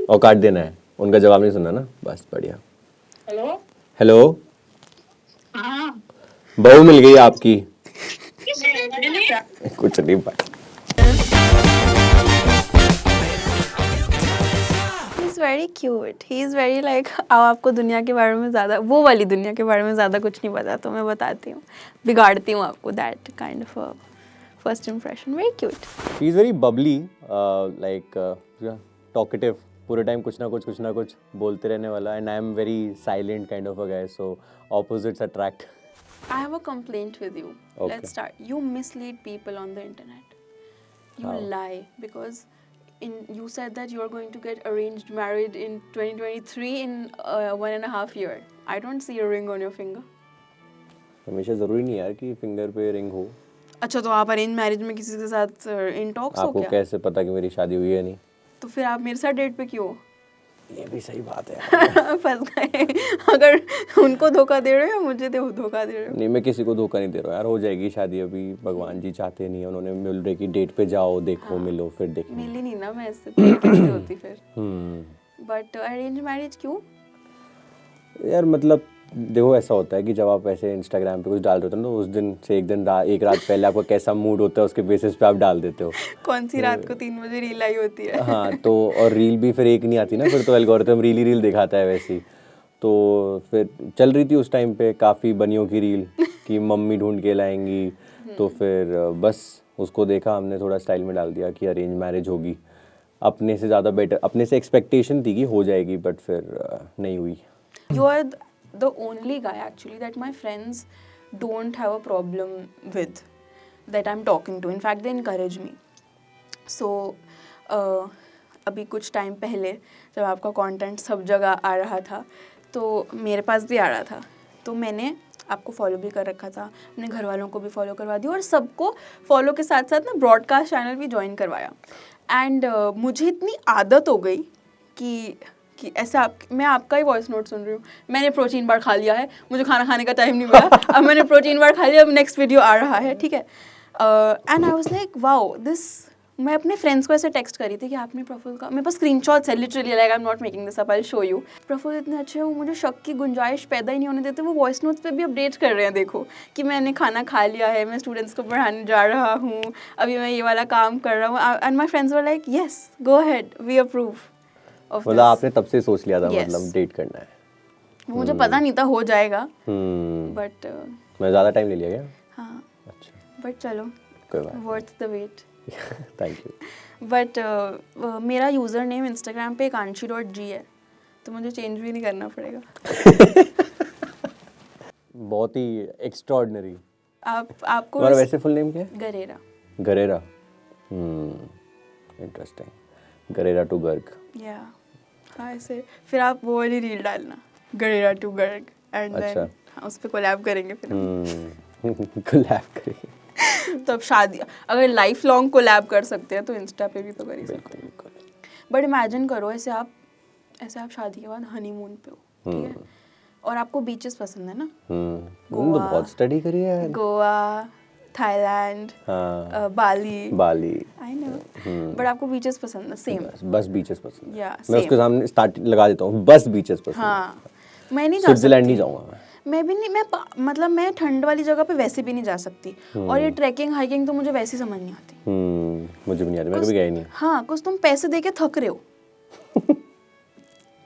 और काट देना है, उनका जवाब नहीं सुनना ना, बस बढ़िया। हेलो हेलो, हाँ बहू मिल गई आपकी? क्या? कुछ नहीं बात। He's very cute. He's very like अब आपको दुनिया के बारे में ज़्यादा, वो वाली दुनिया के बारे में ज़्यादा कुछ नहीं पता तो मैं बताती हूँ, बिगाड़ती हूँ आपको। That kind of a first impression. Very cute. He is very bubbly, like talkative. पूरे टाइम कुछ ना कुछ बोलते रहने वाला, and I am very silent kind of a guy, so opposites attract. I have a complaint with you. Okay. Let's start. You mislead people on the internet. You How? lie because you said that you are going to get arranged married in 2023 in 1.5 year. I don't see a ring on your finger. हमेशा जरूरी नहीं यार कि finger पे ring हो। अच्छा तो आप अरेंज मैरिज में किसी के साथ इन टॉक्स हो आपको क्या? कैसे पता कि मेरी शादी हुई है नहीं? तो फिर आप मेरे साथ डेट पे क्यों? ये भी सही बात है। फंस गए। अगर उनको धोखा दे रहे हो मुझे धोखा दे रहे हो। नहीं, मैं किसी को धोखा नहीं दे रहा यार, हो जाएगी शादी, अभी भगवान जी चाहते नहीं है, उन्होंने मिल रहे कि डेट पे जाओ, देखो, मिलो, फिर देखो। मिली नहीं ना मैं इससे, कैसे होती फिर? हम्म। बट अरेंज मैरिज क्यों? यार मतलब देखो, ऐसा होता है कि जब आप ऐसे इंस्टाग्राम पे कुछ डाल रहे हो ना, उस दिन से एक रात पहले आपका कैसा मूड होता है उसके बेसिस पे आप डाल देते हो। कौन सी रात को 3 बजे रील आई होती है? हाँ, तो और रील भी फिर एक नहीं आती ना, फिर तो एल्गोरिथम रील दिखाता है वैसी। तो फिर चल रही थी उस टाइम पे काफ़ी बनियों की रील कि मम्मी ढूंढ के लाएंगी, तो फिर बस उसको देखा हमने, थोड़ा स्टाइल में डाल दिया कि अरेंज मैरिज होगी। अपने से ज़्यादा बेटर, अपने से एक्सपेक्टेशन थी कि हो जाएगी, बट फिर नहीं हुई। You are the only guy actually that my friends don't have a problem with, that I'm talking to. In fact, they encourage me. So, अभी कुछ टाइम पहले जब आपका कंटेंट सब जगह आ रहा था तो मेरे पास भी आ रहा था, तो मैंने आपको फॉलो भी कर रखा था, अपने घर वालों को भी फॉलो करवा दिया और सबको फॉलो के साथ साथ ना ब्रॉडकास्ट चैनल भी ज्वाइन करवाया। एंड मुझे इतनी आदत हो गई कि ऐसा मैं आपका ही वॉइस नोट सुन रही हूँ, मैंने प्रोटीन बार खा लिया है, मुझे खाना खाने का टाइम नहीं मिला, अब मैंने प्रोटीन बार खा लिया, अब नेक्स्ट वीडियो आ रहा है, ठीक है। And I was like wow this. मैं अपने फ्रेंड्स को ऐसे टेक्स्ट करी थी कि आपने प्रफुल्ल का, मेरे पास स्क्रीनशॉट्स है literally, like I am not making this up, I will show you. Praful इतने अच्छे हैं, वो मुझे शक की गुंजाइश पैदा ही नहीं होने देते, वो वॉइस नोट्स पे भी अपडेट कर रहे हैं, देखो कि मैंने खाना खा लिया है, मैं स्टूडेंट्स को पढ़ाने जा रहा हूँ, अभी मैं ये वाला काम कर रहा हूँ। And my friends were like yes go ahead, we approve. मतलब आपने तब से सोच लिया था? Yes. मतलब डेट करना है? मुझे पता नहीं था हो जाएगा, बट मैं ज़्यादा टाइम ले लिया क्या? हाँ, अच्छा, बट चलो, कोई बात worth the wait. Thank you. But मेरा यूज़र नेम इंस्टाग्राम पे kanchi.g है, तो मुझे चेंज भी नहीं करना पड़ेगा। बहुत ही एक्स्ट्राऑर्डिनरी। आपको तुम्हारा वैसे फुल नेम क्या है? गरेरा। गरेरा। इंटरेस्टिंग। गरेरा टू गर्ग। या हाँ, ऐसे फिर आप वो वाली रील डालना, गरेरा टू गर्ग, एंड अच्छा। देन हाँ, उस पर कोलैब करेंगे फिर हम। कोलैब करेंगे। तो अब शादी अगर लाइफ लॉन्ग कोलैब कर सकते हैं तो इंस्टा पे भी तो कर ही सकते हैं। बट इमेजिन करो ऐसे आप शादी के बाद हनीमून पे हो, ठीक है, और आपको बीचेस पसंद है ना, तुम तो बहुत स्टडी करी है। गोवा, थाईलैंड, हाँ, बाली, आई नो, बट आपको बीचेस पसंद है, सेम। बस बीचेस पसंद है। या मैं उसके सामने स्टार्ट लगा देता हूँ, बस बीचेस पसंद है। हाँ, मैं नहीं जा स्विट्जरलैंड सकती, नहीं जाऊँगा मैं भी नहीं, मतलब मैं ठंड वाली जगह पे वैसे भी नहीं जा सकती, और ये ट्रैकिंग हाइकिंग तो मुझे वैसे ही समझ नहीं आती। मुझे भी नहीं आती, मैं कभी गया ही नहीं। हाँ, कुछ तुम पैसे दे के थक रहे हो।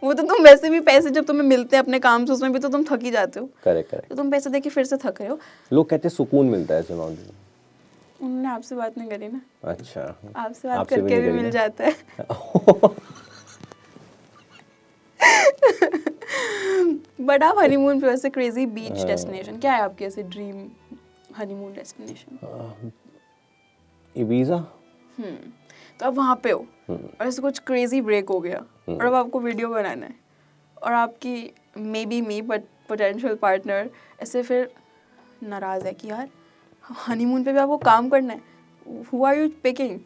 वो तो तुम वैसे भी पैसे जब तुम्हें मिलते हैं अपने काम से, उसमें भी तो तुम थक ही जाते हो। करेक्ट। तो तुम पैसे दे के फिर से थक रहे हो। लोग कहते हैं सुकून मिलता है ऐसे माउंटेन। उन्होंने आपसे बात नहीं करी ना। अच्छा, आपसे बात करके भी मिल जाता है। बट आप हनीमून पे वैसे क्रेजी बीच डेस्टिनेशन क्या है आपकी, ऐसे ड्रीम हनीमून डेस्टिनेशन? इबीजा। तो आप वहाँ पे हो और ऐसे कुछ क्रेजी ब्रेक हो गया और अब आपको वीडियो बनाना है, और आपकी may be me but potential partner ऐसे फिर नाराज़ है कि यार हनीमून पे भी आपको काम करना है, who are you picking?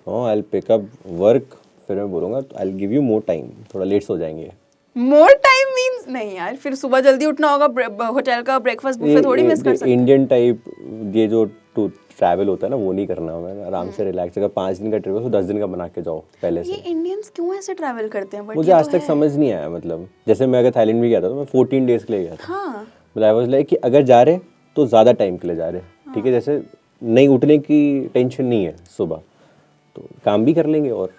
I will pick up work, फिर मैं बोलूँगा I will give you more time, थोड़ा लेट्स हो जाएंगे। मोर टाइम मींस नहीं यार, फिर सुबह जल्दी उठना होगा, होटल का ब्रेकफास्ट बुफे थोड़ी मिस कर सकते। इंडियन टाइप ये जो ट्रैवल होता है ना वो नहीं करना। मैं आराम से रिलैक्स, अगर 5 दिन का ट्रिप है तो 10 दिन का बना के जाओ पहले ये से। इंडियंस क्यों ऐसे ट्रैवल करते हैं? बट मुझे आज तक समझ नहीं आया, मतलब जैसे मैं अगर थाईलैंड भी गया था तो मैं 14 डेज के लिए गया था। हाँ मतलब आई वाज लाइक कि अगर जा रहे तो ज़्यादा टाइम के लिए जा रहे, ठीक है, जैसे नहीं उठने की टेंशन नहीं है सुबह, तो काम भी कर लेंगे और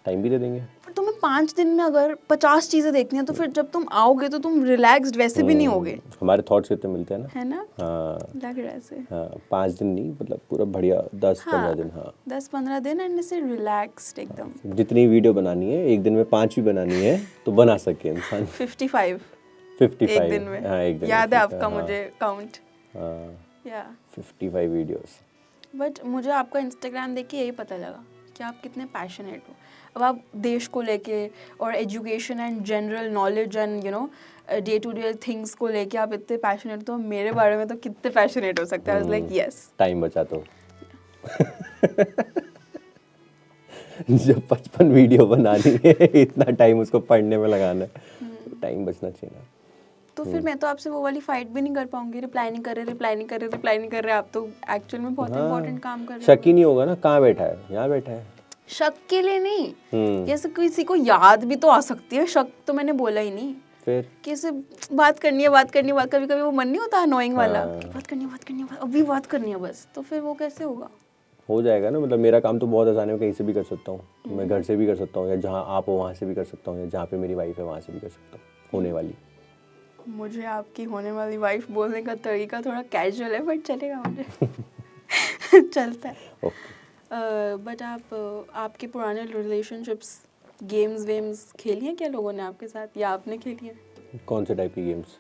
टाइम भी दे देंगे। पर तुम्हें 5 दिन में अगर 50 चीजें देखनी है तो फिर जब तुम आओगे तो तुम रिलैक्स्ड वैसे भी नहीं होगे, हमारे थॉट्स कितने मिलते हैं ना। है ना? हाँ लग रहा है ऐसे। हाँ, 5 दिन नहीं, मतलब पूरा बढ़िया 10-15 दिन। हाँ 10-15 दिन एंड ऐसे रिलैक्स्ड एकदम। जितनी वीडियो बनानी है एक दिन में 5 भी बनानी है तो बना सके इंसान। 55 55 एक दिन में। हाँ एक दिन याद है में, आपका हाँ, मुझे काउंट? हाँ या 55 वीडियोस। बट मुझे आपका इंस्टाग्राम देख के यही पता लगा कि आप कितने पैशनेट हो। अब आप देश को लेके और education and general knowledge and you know day to day things को लेके आप इतने पैशनेट, तो मेरे बारे में तो कितने पैशनेट हो सकते हैं। I was like yes. Time बचा तो जब 55 वीडियो बनानी है इतना टाइम उसको पढ़ने में लगाना है, टाइम बचना चाहिए ना। तो फिर मैं तो आपसे वो वाली फाइट भी नहीं कर पाऊंगी, रिप्लाई नहीं कर रहे। आप तो एक्चुअल में बहुत इंपॉर्टेंट काम कर रहे हो। शक ही नहीं होगा ना, कहाँ बैठा है, यहाँ बैठा है। शक के लिए नहीं, जैसे किसी को याद भी तो आ सकती है, शक तो मैंने बोला ही नहीं। फिर कैसे बात करनी है, कभी कभी वो मन नहीं होता अनोइंग वाला कि बात करनी है, अभी बात करनी है बस, तो फिर वो कैसे होगा? हो जाएगा ना, मतलब मेरा काम तो बहुत आसान है, कहीं से भी कर सकता हूँ। मैं घर से भी कर सकता हूँ, या जहाँ आप हो वहाँ से भी कर सकता हूँ, या जहाँ पे मेरी वाइफ है वहाँ से भी कर सकता हूँ, होने वाली। मुझे आपकी होने वाली वाइफ बोलने का तरीका थोड़ा कैजुअल है, बट चलेगा मुझे। चलता है। बट आपके पुराने रिलेशनशिप्स, गेम्स वेम्स खेली हैं क्या लोगों ने आपके साथ, या आपने खेली हैं? कौन से टाइप की गेम्स?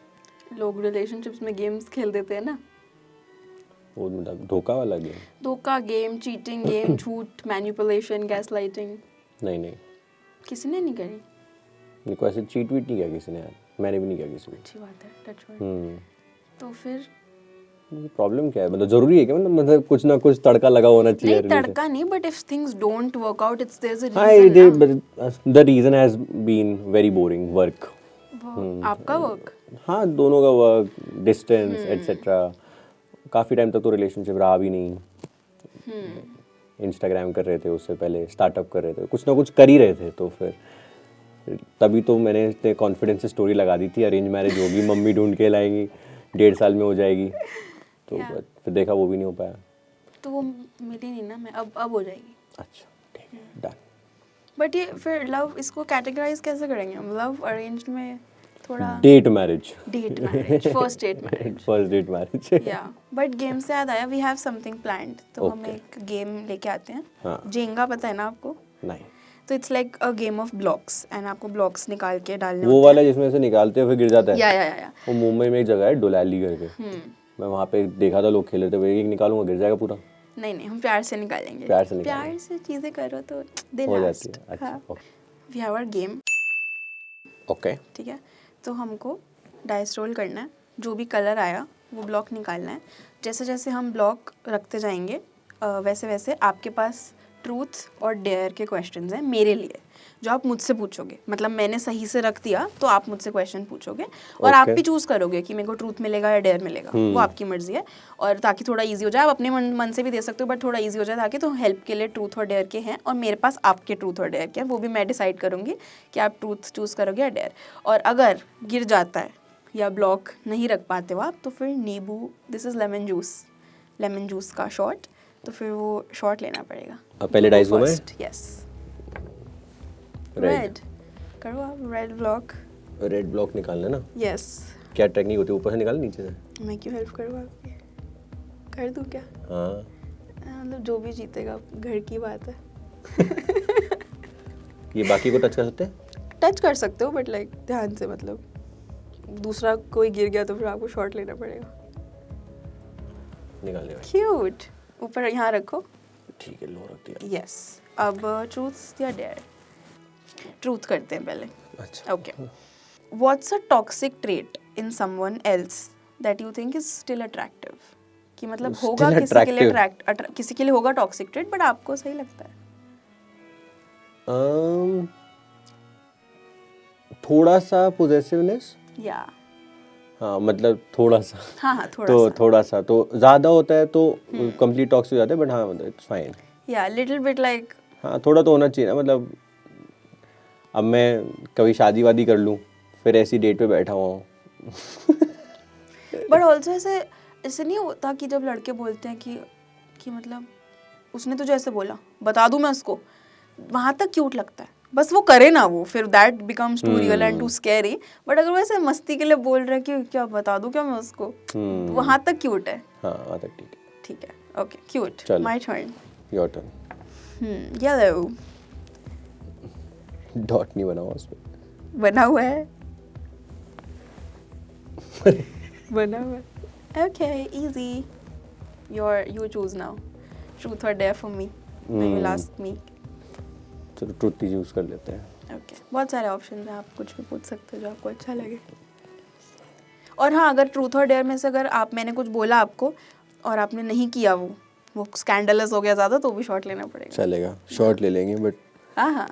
लोग रिलेशनशिप्स में गेम्स खेल देते हैं ना, वो मतलब धोखा वाला गेम? धोखा गेम, चीटिंग गेम, झूठ, मैनिपुलेशन, गैसलाइटिंग। नहीं किसी ने नहीं करी? मेरे को ऐसे चीट वीट नहीं किया किसी ने यार, मैंने भी नहीं किया किसी को। अच्छी बात है, टच वुड। तो फिर प्रॉब्लम क्या है, मतलब जरूरी है क्या, मतलब कुछ ना कुछ तड़का लगा होना चाहिए। नहीं तड़का नहीं, but if things don't work out it's there is a reason. The reason has been very boring work. आपका वर्क? हाँ दोनों का वर्क, डिस्टेंस एटसेट्रा। काफ़ी टाइम तक तो रिलेशनशिप रहा भी नहीं। इंस्टाग्राम कर रहे थे, उससे पहले स्टार्टअप कर रहे थे, कुछ ना कुछ कर ही रहे थे, तो फिर तभी तो मैंने इतने कॉन्फिडेंस से स्टोरी लगा दी थी, अरेंज मैरिज होगी, मम्मी ढूंढ के लाएंगी, 1.5 साल में हो जाएगी, तो फिर देखा वो भी नहीं हो पाया। तो वो मिली नहीं ना, मैं अब हो जाएगी। अच्छा ठीक है, डन। बट ये फिर लव, इसको कैटेगराइज कैसे करेंगे? लव अरेंज में थोड़ा date marriage, first date marriage. या बट गेम से याद आया, वी हैव समथिंग प्लान्ड, तो हम एक गेम लेके आते हैं। हाँ। जेंगा पता है ना आपको? नहीं। तो it's like a game of blocks and आपको ब्लॉक्स निकाल के डालने वो वाला जिसमें से निकालते हैं फिर गिर जाता है? या वो मुंबई में एक जगह है डोलाली करके, मैं वहाँ पे देखा था लोग खेल रहे थे, एक निकालूंगा गिर जाएगा पूरा। नहीं हम प्यार से निकालेंगे। प्यार से चीजें करो तो दे हो जाती है। अच्छा we have our game. Okay ठीक है, तो हमको डाइस रोल करना है, जो भी कलर आया वो ब्लॉक निकालना है। जैसे जैसे हम ब्लॉक रखते जाएंगे वैसे वैसे आपके पास ट्रूथ और डेयर के क्वेश्चंस हैं मेरे लिए, जो आप मुझसे पूछोगे। मतलब मैंने सही से रख दिया तो आप मुझसे क्वेश्चन पूछोगे, और आप भी चूज करोगे कि मेरे को ट्रूथ मिलेगा या डेयर मिलेगा, वो आपकी मर्जी है। और ताकि थोड़ा इजी हो जाए, आप अपने मन से भी दे सकते हो, बट थोड़ा इजी हो जाए ताकि, तो हेल्प के लिए ट्रूथ और डेयर के हैं, और मेरे पास आपके ट्रूथ और डेयर के हैं, वो भी मैं डिसाइड करूँगी कि आप ट्रूथ चूज करोगे या डेयर। और अगर गिर जाता है या ब्लॉक नहीं रख पाते हो आप, तो फिर नींबू, दिस इज़ लेमन जूस का शॉट, तो फिर वो शॉट लेना पड़ेगा। पहले डाइस को मैं? यस, रेड करो आप, रेड ब्लॉक निकालना ना? यस। क्या टेक्निक होती है, ऊपर से निकालना नीचे से? मैं क्यों हेल्प करूँ आपकी, कर दूँ क्या? हाँ मतलब जो भी जीतेगा, घर की बात है। ये बाकी को टच कर सकते हैं? टच कर सकते हो, बट लाइक ध्यान से, मतलब दूसरा कोई गिर गया तो फिर आपको शॉट लेना पड़ेगा। निकालने वाली। क्यूट, ऊपर यहाँ रखो। ठीक है, लो रख दिया। यस, अब ट्रूथ या डेयर? ट्रूथ करते हैं पहले। अच्छा okay, what's a toxic trait in someone else that you think is still attractive? कि मतलब होगा किसी के लिए होगा टॉक्सिक ट्रेट, बट आपको सही लगता है? थोड़ा सा पोजेसिवनेस। या हाँ मतलब थोड़ा सा, हाँ थोड़ा तो सा, थोड़ा सा, तो ज़्यादा होता है तो कंप्लीट टॉक्सिक हो जाता है, बट हाँ मतलब इट्स फाइन। या लिटिल बिट लाइक, हाँ थोड़ा तो होना चाहिए ना, मतलब अब मैं कभी शादी वादी कर लूँ फिर ऐसी डेट पे बैठा हुआ हूँ। बट ऑल्सो ऐसे ऐसे नहीं होता कि जब लड़के बोलते हैं कि मतलब उसने तुझे ऐसे बोला, बता दूं मैं उसको, वहां तक क्यूट लगता है, बस वो करे ना वो, फिर that becomes too real and too scary. But अगर वो ऐसे मस्ती के लिए बोल रहा है कि क्या बता दूं क्या मैं उसको, वहां तक क्यूट है। हाँ तक ठीक है। ठीक है, ओके क्यूट। चलो। My turn. Your turn. Yellow. Dot नहीं बना हुआ उस पे। बना हुआ है। बना हुआ है। Okay easy. you choose now. Truth or dare for me. Now you'll ask me. चलो ट्रुथ ही यूज कर लेते हैं। Okay. बहुत सारे ऑप्शन हैं, आप कुछ भी पूछ सकते हो जो आपको अच्छा लगे। और हाँ, अगर ट्रूथ और डेयर में से अगर मैंने कुछ बोला आपको और आपने नहीं किया, वो स्कैंडलस हो गया ज़्यादा, तो भी शॉट लेना पड़ेगा। चलेगा, शॉट ले लेंगे, बट हाँ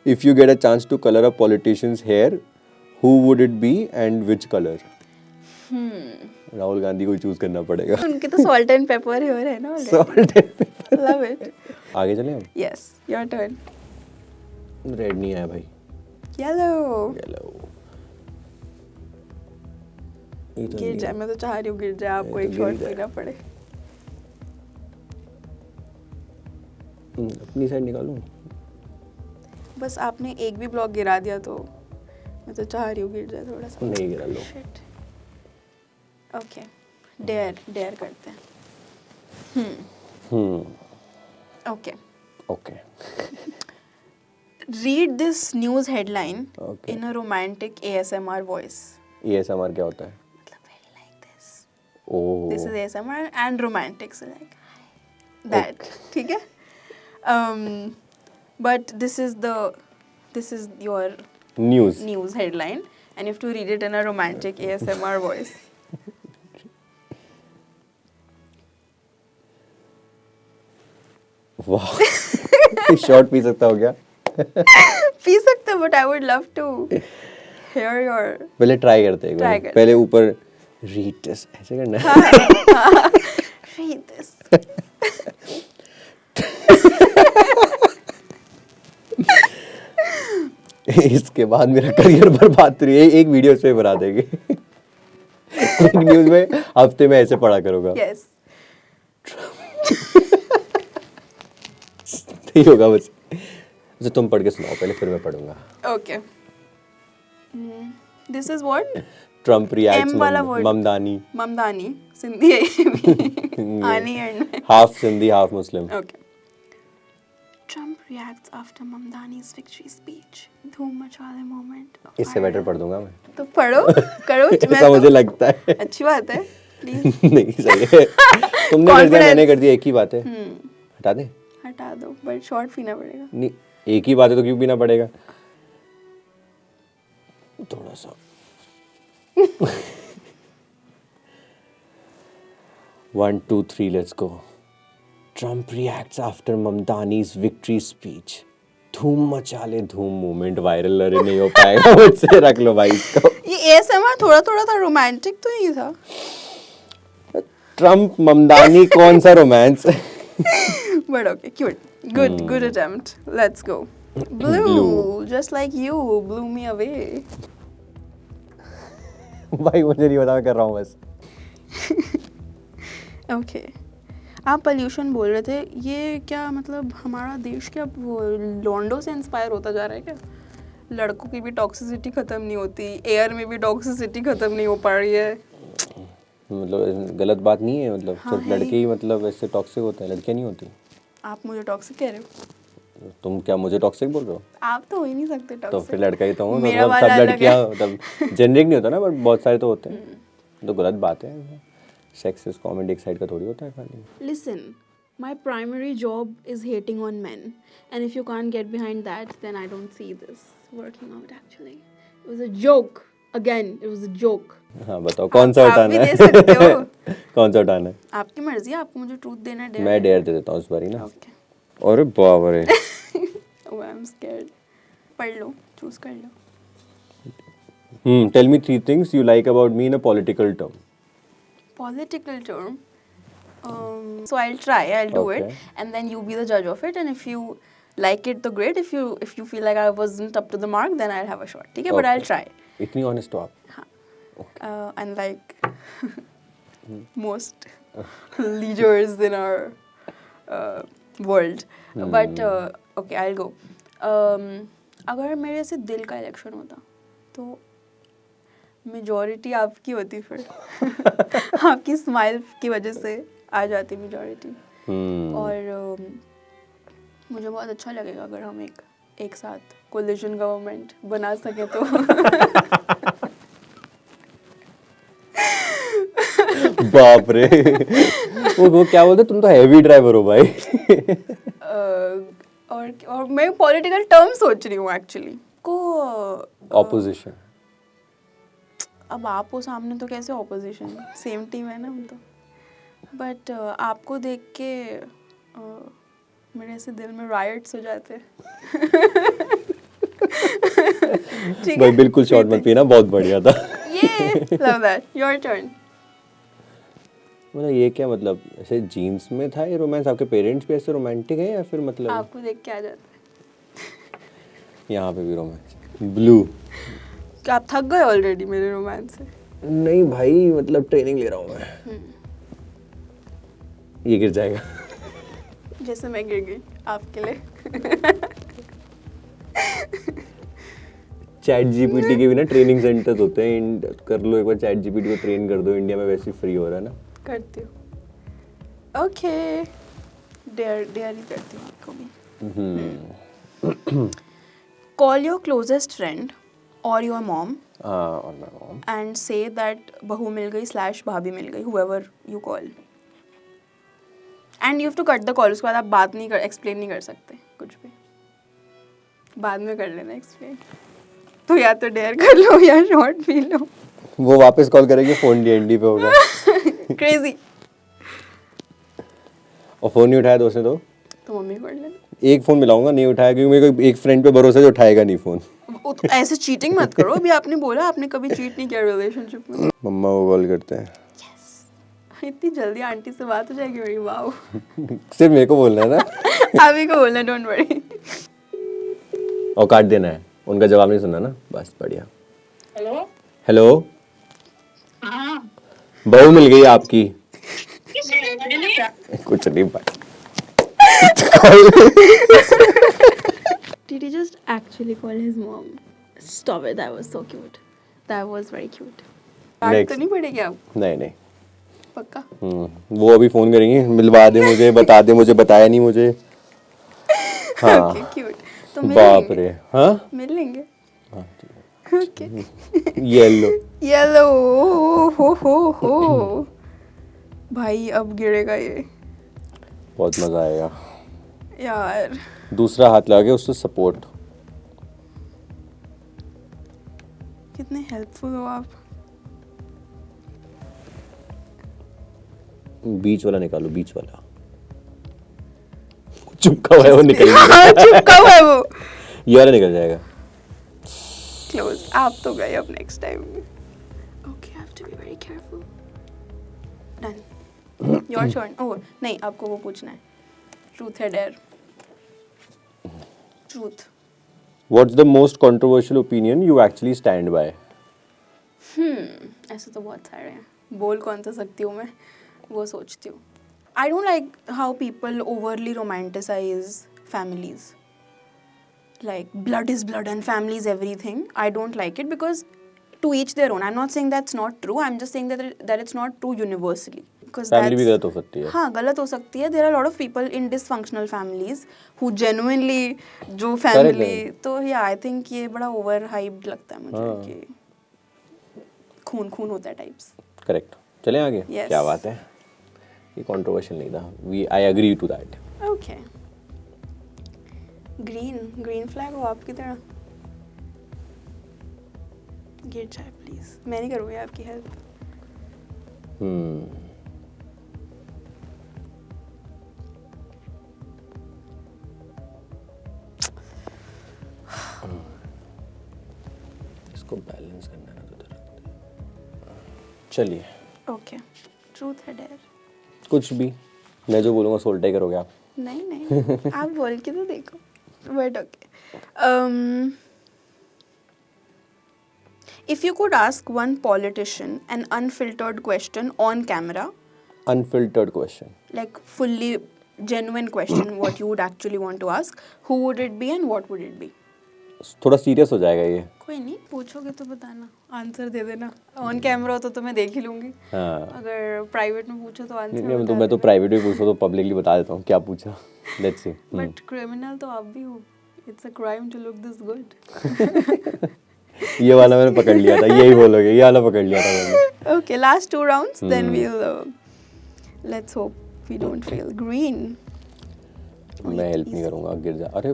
if you get a chance to colour a politicians hair, who would it be and which colour? Rahul Gandhi को चूज करना पड़ेगा। उनके तो सॉल्ट एंड पेपर हेयर है ना। Salt and paper. Love it. आगे चलें हम? Yes, your turn. रेड नहीं आया भाई। येलो। येलो। गिर जाए, मैं तो चाह रही हूँ गिर जाए, आपको एक शॉट पीना पड़े। अपनी साइड निकालूं? बस आपने एक भी ब्लॉक गिरा दिया तो मैं तो चाह रही हूँ गिर जाए थोड़ा सा। नहीं गिरा लो। ओके, डेयर करते हैं। Okay, okay. Read this news headline Okay. In a romantic ASMR voice. ASMR क्या होता है? मतलब very like this. Oh. This is ASMR and romantic, so like that. ठीक है? But this is your news headline and you have to read it in a romantic ASMR voice. वाह। Shot P सकता हो क्या? P सकते हो, but I would love to hear your. पहले try करते हैं एक Try बार। करते पहले ऊपर रीड दिस ऐसे करना है। Read this. इसके बाद मेरा करियर बर्बाद रही है। एक वीडियो से बना देंगे। एक न्यूज़ में हफ्ते में ऐसे पढ़ा करूँगा। Yes. नहीं होगा बस। अच्छा तुम पढ़ के सुनाओ पहले, फिर मैं पढ़ूंगा। Okay. This is what? Trump reacts M वाला word. ममदानी। ममदानी सिंधी है ये भी। आनी एंड में। हाफ सिंधी हाफ मुस्लिम। Okay. Trump reacts after Mamdani's victory speech. धूम मचाले moment. इससे बेटर पढ़ दूंगा मैं। तो पढ़ो, करो। ऐसा मुझे लगता है। अच्छी बात है। Please. नहीं सही है। तुमने कर दिया, मैंने कर दिया, एक ही बात है। हटा दे। हटा दो, बट शॉर्ट पीना पड़ेगा। नहीं एक ही बात है तो क्यों पीना पड़ेगा? थोड़ा सा। 1 2 3 let's go. Trump reacts after Mamdani's victory speech. धूम मचा ले धूम मूवमेंट वायरल अरे नहीं हो पाएगा मुझसे, रख लो भाई इसको। ये ASMR थोड़ा थोड़ा था, रोमांटिक तो नहीं था। ट्रम्प ममदानी कौन सा romance? But okay, cute. Good attempt. Let's go. Blue, just like you, blew me away. भाई मुझे नहीं पता, मैं कर रहा हूँ बस। Okay. आप पोल्यूशन बोल रहे थे, ये क्या मतलब हमारा देश क्या वो लॉन्डो से इंस्पायर होता जा रहा है क्या? लड़कों की भी टॉक्सिसिटी खत्म नहीं होती, एयर में भी टॉक्सिसिटी खत्म नहीं हो पा रही है। मतलब गलत बात नहीं है, मतलब हाँ, सिर्फ है लड़के ही मतलब ऐसे टॉक्सिक होते हैं, लड़कियां नहीं होती। आप मुझे टॉक्सिक कह रहे हो? तुम क्या मुझे टॉक्सिक बोल रहे हो? आप तो हो ही नहीं सकते टॉक्सिक। तो फिर लड़का ही तो हूँ, मेरा मतलब वाला सब अलग लड़कियां है। मतलब जेनरिक नहीं होता ना, बट बहुत सारे तो होते हैं। तो गलत बात है, सेक्सिस्ट कमेंट एक साइड का थोड़ी होता है खाली। Listen, my primary job is hating on men, and if you can't get behind that, then I don't see this working out. Actually, it was a joke. Again, it was a joke. हाँ बताओ कौन सा आप उठाना भी है? दे सकते हो। कौन सा उठाना है? आपकी मर्जी है, आपको मुझे ट्रूथ देना है। मैं डेयर दे देता हूँ इस बारी ना। ओके। अरे बाप रे। Oh, I'm scared. पढ़ लो, चूज कर लो। Tell me 3 things you like about me in a political term. Political term. So I'll try. I'll do it, Okay. and then you be the judge of it. And if you like it, so great. If you feel like I wasn't up to the mark, then I'll have a shot. Okay, but I'll Okay. try. इतनी honest हो आप. And like most leaders in our world. But okay, I'll go. अगर मेरे से दिल का election होता तो मेजॉरिटी आपकी होती फिर आपकी स्माइल की वजह से आ जाती मेजॉरिटी. और मुझे बहुत अच्छा लगेगा अगर हम एक साथ कोलिशन गवर्नमेंट बना सके तो. बाप रे. वो क्या बोलते, तुम तो हैवी ड्राइवर हो भाई. और मैं पॉलिटिकल टर्म सोच रही हूँ एक्चुअली को. ऑपोजिशन. अब आप हो सामने तो कैसे ऑपोजिशन, सेम टीम है ना हम तो. बट आपको देख के मेरे ऐसे दिल में रायट्स हो जाते हैं. ठीक भाई है, बिल्कुल शॉट मत पीना, बहुत बढ़िया था. ये लव दैट. Your turn. मतलब ये क्या, मतलब ऐसे जीन्स में था ये रोमांस? आपके पेरेंट्स भी ऐसे रोमांटिक है या फिर मतलब आपको देख के आ जाता है. यहाँ पे भी रोमांस? ब्लू. क्या आप थक गए ऑलरेडी मेरे रोमांस से? नहीं भाई, मतलब ट्रेनिंग ले रहा हूँ मैं. ये गिर जाएगा. जैसे मैं गिर गई आपके लिए. चैट जीपीटी के भी ना ट्रेनिंग सेंटर्स होते हैं. कर लो एक बार, चैट जीपीटी को ट्रेन कर दो. इंडिया में वैसे ही फ्री हो रहा है ना. करती हूँ. ओके, डेयर ही करती हूँ आपको भी. कॉल योर क्लोजेस्ट फ्रेंड और योर मॉम हाँ, और मैं मॉम. and say that बहू मिल गई / भाभी मिल गई, whoever you call. And you have to cut the call. उसके बाद आप बात नहीं कर, explain नहीं कर सकते कुछ भी. बाद में कर लेना explain. तो या तो डेयर कर लो या शॉट पी लो. वो वापस कॉल करेगी, फोन डीएनडी पे होगा. Crazy. और फोन नहीं उठाया दोस्त ने तो मम्मी कर लेना. एक फोन मिलाऊंगा, नहीं उठाया क्योंकि मेरे को एक फ्रेंड पे भरोसा है जो उठाएगा नहीं फोन. तो ऐसे चीटिंग मत करो. अभी आपने बोला आपने कभी चीट नहीं किया रिलेशनशिप में. मम्मा को कॉल करते हैं. इतनी जल्दी आंटी से बात हो जाएगी मेरी. वाओ. सिर्फ मेरे को बोलना है ना. आप ही को बोलना, डोंट वरी. और काट देना है, उनका जवाब नहीं सुनना ना. बस बढ़िया. हेलो. हेलो, हाँ. बहू मिल गई आपकी. मेरे लिए क्या? कुछ नहीं भाई. Did he just actually call his mom? Stop it, that was so cute. That was very cute. बात Next. तो नहीं पड़ेगी आपको? नहीं नहीं. पक्का? वो अभी फोन करेंगे, मिलवा दे मुझे, बता दे मुझे, बताया नहीं मुझे. हाँ. Okay, cute. तो मिल बाप लेंगे. रे. हाँ. मिल लेंगे. हाँ, ठीक Okay. है. येलो. Yellow. हो. भाई अब गिरेगा ये. बहुत मजा आएगा. यार. दूसरा हाथ लगा के उससे सपोर्ट. कितने हेल्पफुल हो आप. बीच वाला निकालो, बीच वाला. चुपका हुआ है वो निकल हाँ, चुपका हुआ है वो. ये वाला निकल जाएगा. Close. आप तो गए अब next time. Okay, I have to be very careful. Done. Your turn. Oh, नहीं, आपको वो पूछना है. Truth है dare. Truth. What's the most controversial opinion you actually stand by? ऐसे तो बहुत सारे हैं. बोल कौन सा सकती हूँ मैं, वो सोचती हूँ. I don't like how people overly romanticize families. Like blood is blood and family is everything. I don't like it because to each their own. I'm not saying that's not true. I'm just saying that it's not true universally. Because family भी गलत हो सकती है. हाँ, गलत हो सकती है. There are a lot of people in dysfunctional families who genuinely जो family तो yeah, I think ये बड़ा overhyped लगता है मुझे कि खून होता है types. करेक्ट. चलें आगे. Yes. क्या बात है. ये कंट्रोवर्शियल नहीं था. I agree to that. Okay. Green flag हो आपकी तरह. गिर जाए प्लीज. मैं नहीं करूँगी आपकी हेल्प. इसको बैलेंस सेंस करना है ना तो चलिए ओके, ट्रूथ है डेयर? कुछ भी, मैं जो बोलूँगा सोल्टे करोगे आप। नहीं नहीं, आप बोल के तो देखो, but okay. If you could ask one politician an unfiltered question on camera, unfiltered question, like fully genuine question, what you would actually want to ask, who would it be and what would it be? थोड़ा serious हो जाएगा ये। कोई नहीं, पूछोगे तो बताना, answer दे देना। ऑन कैमरा हो तो मैं देख ही लूंगी। हाँ अगर प्राइवेट में पूछो तो आंसर नहीं, मैं तो प्राइवेट में पूछूँ तो पब्लिकली बता देता हूँ क्या पूछा। Let's see. बट क्रिमिनल तो आप भी हो, it's a crime to look this good. ये वाला मैंने पकड़ लिया था, यही बोलोगे, ये वाला पकड़ लिया था मैंने। Okay, last 2 rounds, then we'll let's hope we don't fail. Green. मैं हेल्प नहीं करूँगा, गिर जा। अरे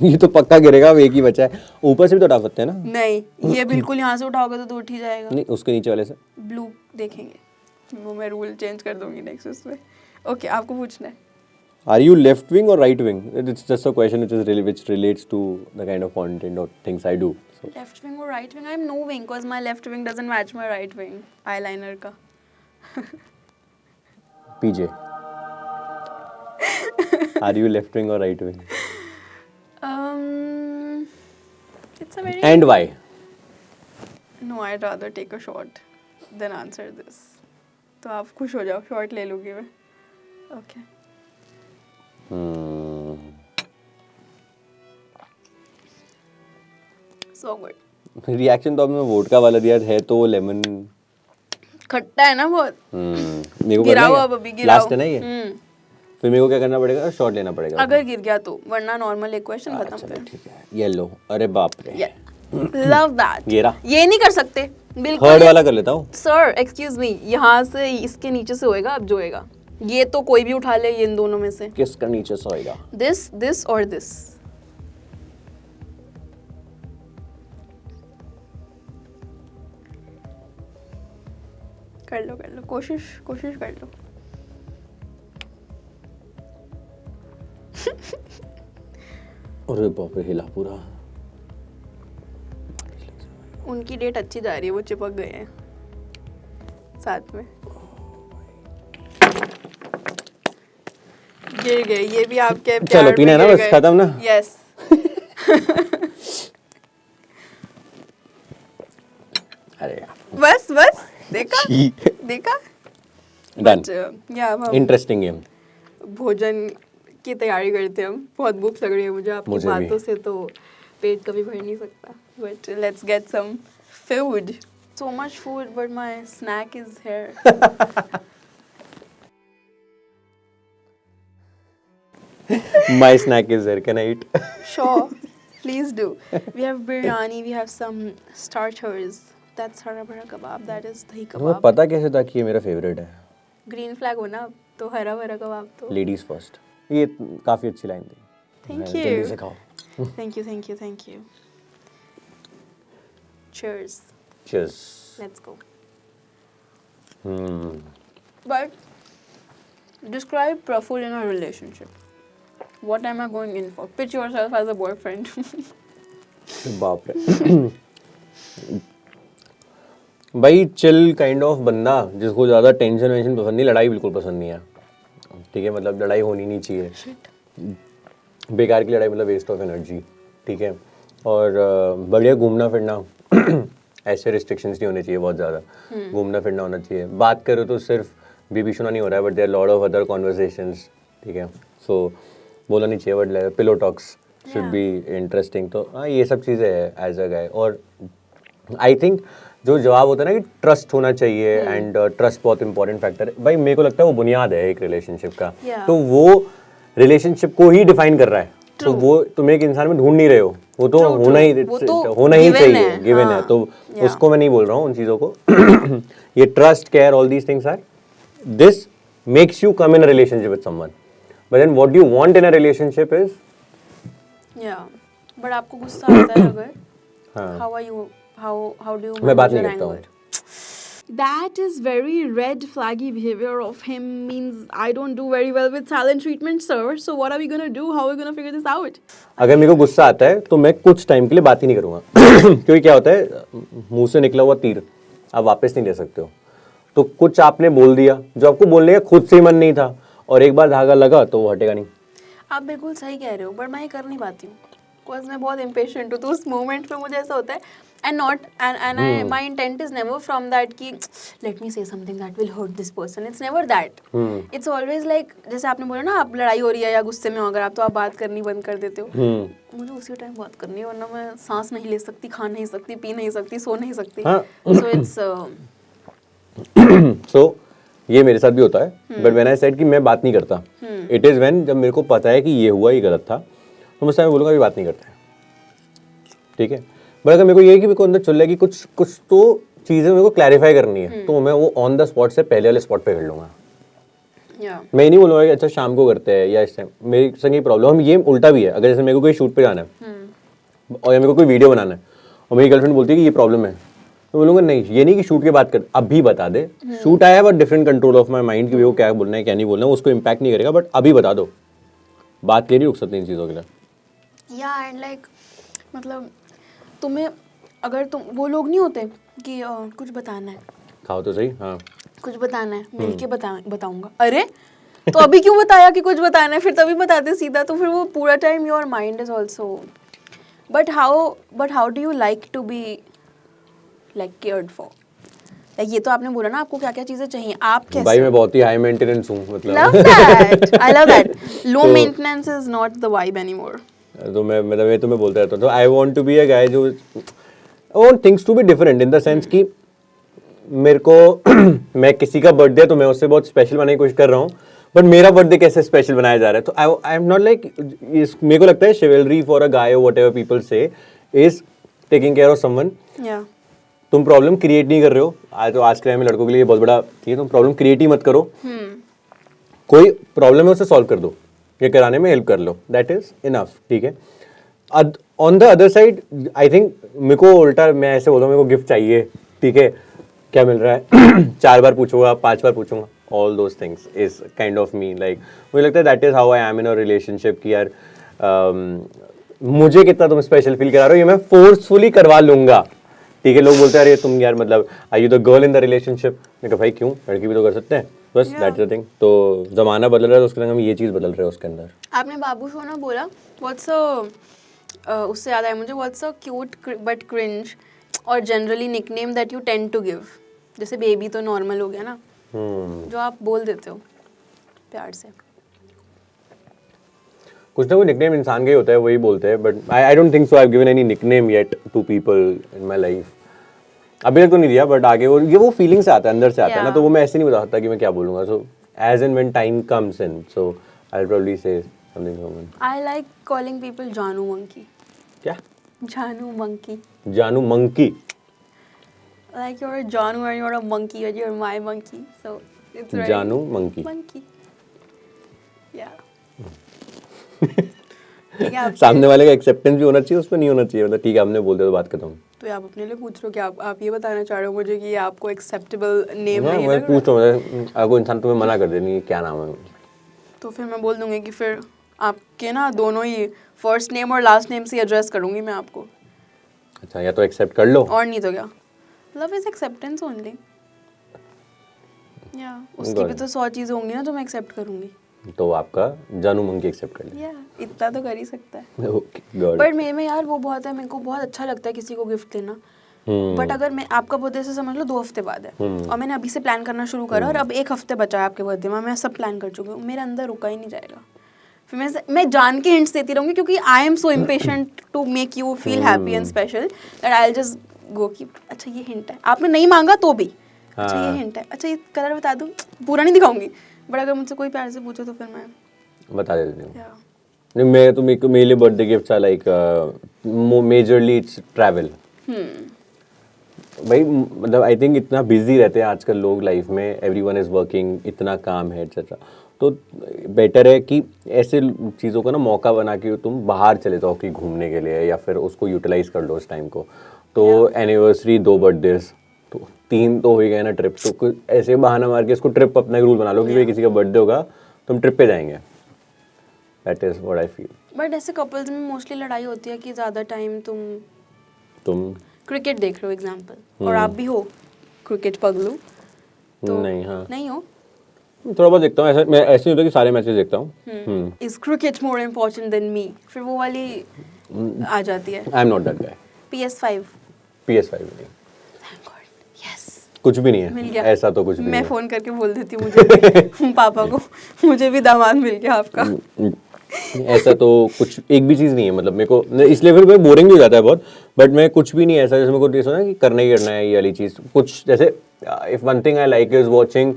ये तो पक्का गिरेगा, अब एक ही बचा है। ऊपर से भी तो उठा सकते हैं ना? नहीं, ये बिल्कुल यहाँ से उठाओगे तो उठ ही जाएगा। नहीं, उसके नीचे वाले से। ब्लू देखेंगे, वो मैं रूल चेंज कर दूंगी नेक्स्ट उसमें। ओके, आपको पूछना है। Are you left wing or right wing? It's just a question which relates to the kind of content or things I do. So Left wing or right wing? I'm no wing because my left wing doesn't match my right wing. Eyeliner का। PJ. Are you left wing or right wing? It's a very. And why? No, I'd rather take a shot than answer this. तो आप खुश हो जाओ, shot ले लूँगी मैं। Okay. So good. Reaction तो अब मैं वोडका वाला दिया है, तो वो लेमन खट्टा है ना बहुत। मेरे को गिराओ अब, अभी गिराओ। लास्ट है ना ये। फिर मेरे को क्या करना पड़ेगा? शॉट लेना पड़ेगा अगर गिर गया तो, वरना नॉर्मल एक क्वेश्चन खत्म चलो फिर। ठीक है। येलो, अरे बाप रे, लव दैट। ये नहीं कर सकते बिल्कुल। थर्ड वाला कर लेता हूँ। सर एक्सक्यूज मी, यहाँ से इसके नीचे से होएगा, अब जो होएगा ये तो कोई भी उठा ले, ये इन दोनों में से। किसका नीचे से होएगा? दिस और दिस। कर लो कोशिश कर लो। अरे बाप रे, हिला पूरा। उनकी डेट अच्छी जा रही है, वो चिपक गए हैं साथ में। गिर गए, ये भी आपके प्यार चलो पीना है ना, बस खत्म ना। यस। अरे बस देखा। डन। या हम इंटरेस्टिंग गेम। भोजन की तैयारी करते हैं हम। बहुत भूख लग रही है मुझे, आपकी मुझे भी। बातों से तो पेट कभी भर नहीं सकता। But let's get some food. So much food, but my snack is here. My snack is there. Can I eat? Sure, please do. We have biryani, we have some starters. That's hara bhara kebab, that is dahi तुम्हें kebab. पता कैसे था कि ये मेरा favourite है? Green flag हो ना, तो हरा भरा कबाब तो। Ladies first. ये काफी अच्छी लाइन थी। Thank जल्दी you. से खाओ। Thank you. Cheers. Cheers. Let's go. But describe Praful in a relationship. What am I going in for? Pitch yourself as a boyfriend. बाप रे। भाई चिल काइंड ऑफ बंदा, जिसको ज़्यादा टेंशन वेंशन पसंद नहीं, लड़ाई बिल्कुल पसंद नहीं है। ठीक है, मतलब लड़ाई होनी नहीं चाहिए। बेकार की लड़ाई मतलब वेस्ट ऑफ एनर्जी। ठीक है, और बढ़िया घूमना फिरना। ऐसे रिस्ट्रिक्शंस नहीं होने चाहिए बहुत ज़्यादा। घूमना फिरना होना चाहिए। बात करो तो सिर्फ बेबी शुना नहीं हो रहा है, but there lot of other conversations. ठीक है, सो बोला नहीं चाहिए, but pillow talks should be interesting. तो हाँ, ये सब चीज़ें हैं एज अ गाय। और आई थिंक जो जवाब होता है ना कि ट्रस्ट होना चाहिए, एंड ट्रस्ट बहुत इंपॉर्टेंट फैक्टर है। भाई मेरे को लगता है वो बुनियाद है एक रिलेशनशिप का। तो वो रिलेशनशिप को ही डिफाइन कर रहा है। तो वो तुम एक इंसान में ढूंढ नहीं रहे हो, वो तो होना ही चाहिए, गिवन है। तो उसको मैं नहीं बोल रहा हूँ उन चीज़ों को। ये trust, care, all these things are, this makes you come in a relationship with someone. But then what you want in a relationship is, but आपको गुस्सा आता है अगर? हाँ, How do you मैं बात नहीं manage करता your हूँ। anger? That is very red flaggy behavior of him. Means I don't do very well with silent treatment, sir. So what are we gonna do? How are we gonna figure this out? अगर मेरे को गुस्सा आता है तो मैं कुछ time के लिए बात ही नहीं करूंगा क्योंकि क्या होता है, मुंह से निकला हुआ तीर आप वापस नहीं ले सकते हो। तो कुछ आपने बोल दिया जो आपको बोलने का खुद से ही मन नहीं था, और एक बार धागा लगा तो वो हटेगा नहीं। आप बिल्कुल सही कह रहे हो, बट मैं ये कर नहीं पाती हूँ बिकॉज मैं बहुत इम्पेशेंट हूँ। तो उस मोमेंट पे मुझे ऐसा होता है and my intent is never from that कि let me say something that will hurt this person. It's never that. It's always like जैसे आपने बोला ना, आप लड़ाई हो रही है या गुस्से में हो अगर आप, तो आप बात करनी बंद कर देते हो। मुझे उसी टाइम बात करनी है, वरना मैं सांस नहीं ले सकती, खा नहीं सकती, पी नहीं सकती, सो नहीं सकती। सो इट्स सो ये मेरे साथ भी होता है, बट व्हेन आई सेड कि मैं बात नहीं करता, इट इज व्हेन जब मेरे को पता है कि ये हुआ, ये गलत था, तो मैं बोलूँगा अभी बात नहीं करते हैं, ठीक है। बट अगर मेरे को ये है कि मेरे को अंदर चल रहा है कि कुछ तो चीज़ें मेरे को क्लैरिफाई करनी है, तो मैं वो ऑन द स्पॉट से पहले वाले स्पॉट पे कर लूँगा। मैं नहीं बोलूँगा कि अच्छा शाम को करते हैं या इस टाइम। मेरी संग ये प्रॉब्लम, हम ये उल्टा भी है, अगर जैसे मेरे को कोई शूट पे जाना है और या मेरे को कोई वीडियो बनाना है और मेरी गर्लफ्रेंड बोलती है कि ये प्रॉब्लम है, तो बोलूँगा नहीं, ये नहीं कि शूट के बाद कर, अभी बता दे। शूट आया but different control of my mind कि वो क्या बोलना है क्या नहीं बोलना है, उसको इम्पैक्ट नहीं करेगा, बट अभी बता दो। बात के लिए रुक सकते इन चीज़ों के लिए। या एंड लाइक मतलब तुम्हें अगर तुम वो लोग नहीं होते कि कुछ बताना है, खाओ तो सही, हाँ कुछ बताना है, मिल के बताऊंगा। अरे तो अभी क्यों बताया कि कुछ बताना है, फिर तभी बताते सीधा, तो फिर वो पूरा time your mind is also. But how do you like to be like cared for? Like ये तो आपने बोला ना आपको क्या क्या चीजें चाहिए, आप कैसे? भाई मैं बहुत ही हाई मेंटेनेंस हूँ, मतलब love that, I love that. Low maintenance is not the vibe anymore. तो मैं तुम्हें बोलता रहता हूँ, तो I want to be a guy जो I want things to be different in the sense कि मेरे को मैं किसी का बर्थडे तो मैं उससे बहुत स्पेशल बनाने की कोशिश कर रहा हूँ, बट मेरा बर्थडे कैसे स्पेशल बनाया जा रहा है, तो आई एम नॉट लाइक, मेरे को लगता है शिवेलरी फॉर अ गाय और व्हाटएवर पीपल से is taking care of someone. तुम प्रॉब्लम क्रिएट नहीं कर रहे हो, तो आज के टाइम में लड़कों के लिए बहुत बड़ा ये, तुम प्रॉब्लम क्रिएट ही मत करो, कोई प्रॉब्लम है उसे सॉल्व कर दो, ये कराने में हेल्प कर लो, दैट इज इनफ, ठीक है। On the other side I think मेरे को उल्टा, मैं ऐसे बोलता हूँ मेरे को गिफ्ट चाहिए, ठीक है, क्या मिल रहा है 4 बार पूछूंगा, 5 बार पूछूंगा, all those things is kind of me. Like मुझे लगता है that is how I am in a relationship कि यार मुझे कितना तुम स्पेशल फील करा रहे हो ये मैं फोर्सफुली करवा लूंगा, ठीक है। लोग बोलते हैं अरे तुम यार मतलब are you the girl in the relationship, मैं कहा भाई क्यों, लड़की भी तो कर सकते हैं, बस दैट्स द थिंग। तो जमाना बदल रहा है तो उसके अंदर हम ये चीज़ बदल रहे हैं उसके अंदर। आपने बाबू सोना बोला, व्हाट्स उससे याद आया मुझे, what's a cute but cringe और generally nickname that you tend to give? जैसे बेबी तो नॉर्मल हो गया ना, जो आप बोल देते हो प्यार से। कुछ ना कोई निकनेम इंसान का ही होता है, वही बोलते हैं, but I don't think so I have given any nickname yet to people in my life. अभी तक तो नहीं दिया, बट आगे वो फीलिंग से आता है, अंदर से आता है ना, तो वो मैं ऐसे नहीं बता सकता कि मैं क्या बोलूँगा। So as and when time comes in, so I will probably say something common. I like calling people जानू मंकी। क्या? जानू मंकी। जानू monkey? Like you're a Janu and you're a monkey and you're my monkey, so it's very Janu monkey. Monkey. Yeah. ठीक है, सामने वाले का acceptance भी होना चाहिए, उस पर नहीं होना चाहिए, मतलब ठीक है हमने बोल दिया तो बात खत्म। तो आप अपने लिए पूछ रहे हो कि आप ये बताना चाह रहे हो मुझे कि ये आपको एक्सेप्टेबल नेम नहीं मैं लग पूछ रहा हूँ, अगर इंसान तुम्हें मना कर देनी क्या नाम है, तो फिर मैं बोल दूंगी कि फिर आपके ना दोनों ही फर्स्ट नेम और लास्ट नेम से एड्रेस करूंगी मैं आपको। अच्छा, या तो एक्सेप्ट कर लो, और नहीं तो क्या। Love is acceptance only. या उसकी भी तो 100 चीजें होंगी ना जो मैं एक्सेप्ट करूंगी। तो आपका जानू मंकी एक्सेप्ट कर लिया। इतना तो कर ही सकता है। Okay, got. बट मेरे में यार वो बहुत है, मेरे को बहुत अच्छा लगता है किसी को गिफ्ट देना। बट अगर मैं आपका बर्थडे से समझ लो 2 हफ्ते बाद है और मैंने अभी से प्लान करना शुरू करा और अब 1 हफ्ते बचा है आपके बर्थडे में, मैं सब प्लान कर चुकी हूँ, मेरे अंदर रुका ही नहीं जाएगा। फिर मैं जान के हिंट्स देती रहूँगी क्योंकि I am so impatient to make you feel happy and special that I will just go की अच्छा ये हिंट है, आपने नहीं मांगा तो भी अच्छा ये हिंट है, अच्छा ये कलर बता दूँ, पूरा नहीं दिखाऊंगी। बट अगर मुझसे कोई प्यार से पूछे तो फिर मैं बता देती हूँ। नहीं, मैं तो मेरे लिए birthday gifts are like majorly it's travel. भाई मतलब आई थिंक इतना बिजी रहते हैं आजकल लोग लाइफ में, एवरीवन इज वर्किंग, इतना काम है एक्सेट्रा, तो बेटर है कि ऐसे चीज़ों का ना मौका बना के तुम बाहर चले जाओ कि घूमने के लिए, या फिर उसको यूटिलाइज कर लो उस टाइम को। तो एनिवर्सरी 2 बर्थडेज तो 3 तो हो ही गए ना ट्रिप, तो कुछ ऐसे बहाना मार के इसको ट्रिप अपना एक रूल बना लो कि भाई किसी का बर्थडे होगा तो हम ट्रिप पे जाएंगे. That is what I feel. But ऐसे कपल्स में मोस्टली लड़ाई होती है कि ज़्यादा टाइम तुम क्रिकेट देख रहे हो एग्जाम्पल, और आप भी हो क्रिकेट पगलू, तो नहीं, हाँ नहीं हो. थोड़ा बहुत देखता हूँ, ऐसा मैं ऐसे नहीं होता कि सारे मैचेस देखता हूँ. Is cricket more important than me, फिर वो वाली आ जाती है. आई am not that guy. PS5. PS5 नहीं, Thank God. Yes. कुछ भी नहीं मिल है गया. ऐसा, तो कुछ भी मैं नहीं है. फोन करके बोल देती हूँ मुझे पापा को, मुझे भी दामाद मिल गया आपका. ऐसा तो कुछ एक भी चीज़ नहीं है, मतलब मेरे को इसलिए फिर मैं बोरिंग भी हो जाता है बहुत. बट मैं कुछ भी नहीं ऐसा जैसे मेरे को ऐसा ना कि करना ही करना है ये वाली चीज़. कुछ जैसे if one thing I like is watching,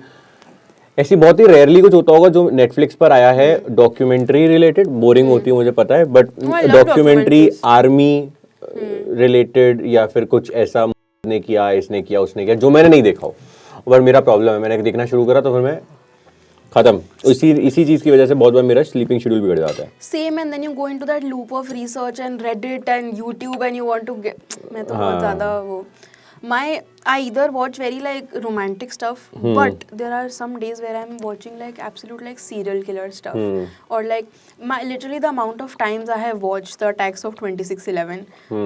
ऐसी बहुत ही रेयरली कुछ होता होगा जो नेटफ्लिक्स पर आया है डॉक्यूमेंट्री रिलेटेड. बोरिंग होती है मुझे पता है, but I love documentary documentaries. Army related या फिर कुछ ऐसा ने किया, इसने किया, उसने किया, जो मैंने नहीं देखा हो. बट मेरा प्रॉब्लम है, मैंने देखना शुरू करा तो फिर मैं खत्म. इसी चीज़ की वजह से बहुत बार मेरा स्लीपिंग शेड्यूल बिगड़ जाता है. Same, and then you go into that loop of research and Reddit and YouTube and you want to get. मैं तो बहुत ज़्यादा वो I either watch very like romantic stuff, but there are some days where I'm watching like absolute like serial killer stuff, or like literally the amount of times I have watched the attacks of 26/11,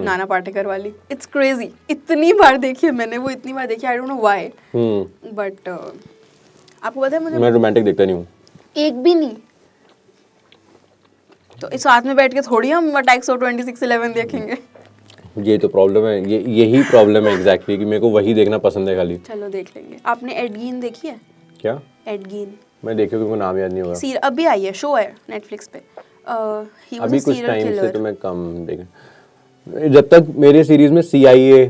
Nana Patekar वाली. It's crazy. इतनी बार देखी है मैंने वो, इतनी बार देखी, I don't know why. But आपको पता है मुझे मैं रोमांटिक देखता नहीं हूँ. एक भी नहीं. तो इस साथ में बैठ के थोड़ी हम अटैक्स ऑफ 26/11 देखेंगे. ये तो प्रॉब्लम है, यही प्रॉब्लम है एग्जैक्टली कि मेरे को वही देखना पसंद है खाली. चलो देख लेंगे. आपने एड गीन देखी है? क्या? एड गीन मैं देखी हूँ, नाम याद नहीं होगा. अभी आई है, शो है नेटफ्लिक्स पे. he was अभी a कुछ serial टाइम से killer. तो मैं कम देख, जब तक मेरे सीरीज में CIA,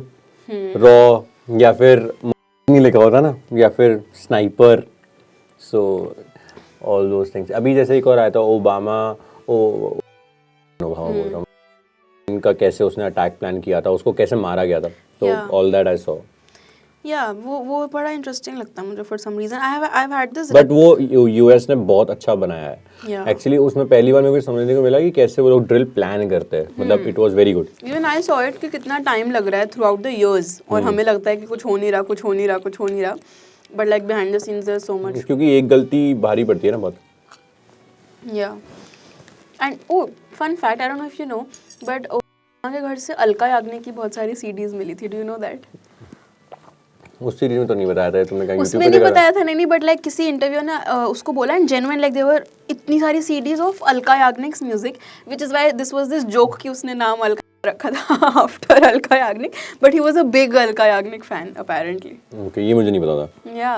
रॉ या फिर नहीं लिखा होता ना, या फिर sniper, so all those things. अभी जैसे एक और आया था ओबामा, बोल रहा हूँ, इनका कैसे उसने अटैक प्लान किया था, उसको कैसे मारा गया था, तो ऑल दैट आई सॉ. या वो बड़ा इंटरेस्टिंग लगता है मुझे for some reason. I have had this. But वो US ने बहुत अच्छा बनाया है. Yeah. एक्चुअली उसमें पहली बार मेरे को समझने को मिला कि कैसे वो लोग ड्रिल प्लान करते हैं. मतलब it was very good. Even I saw it कि कितना टाइम लग रहा है थ्रू आउट द इयर्स, और हमें लगता है कि कुछ हो नहीं रहा. But like behind the scenes there so much. क्योंकि एक गलती भारी पड़ती है ना बहुत. या and fun fact, I don't know if you know, but के घर से अलका याग्निक की बहुत सारी CDs मिली थी. Do you know that? उस सीरीज में तो नहीं बताया था, तुमने कहा YouTube उसमें पे नहीं देखा था? बताया था. नहीं, बट लाइक किसी इंटरव्यू ने उसको बोला एंड जेन्युइन लाइक देवर इतनी सारी CDs of Alka Yagnik's music, which is why this was this joke कि उसने नाम अलका रखा था after Alka Yagnik, but he was a big Alka Yagnik fan apparently. Okay, ये मुझे नहीं पता था. या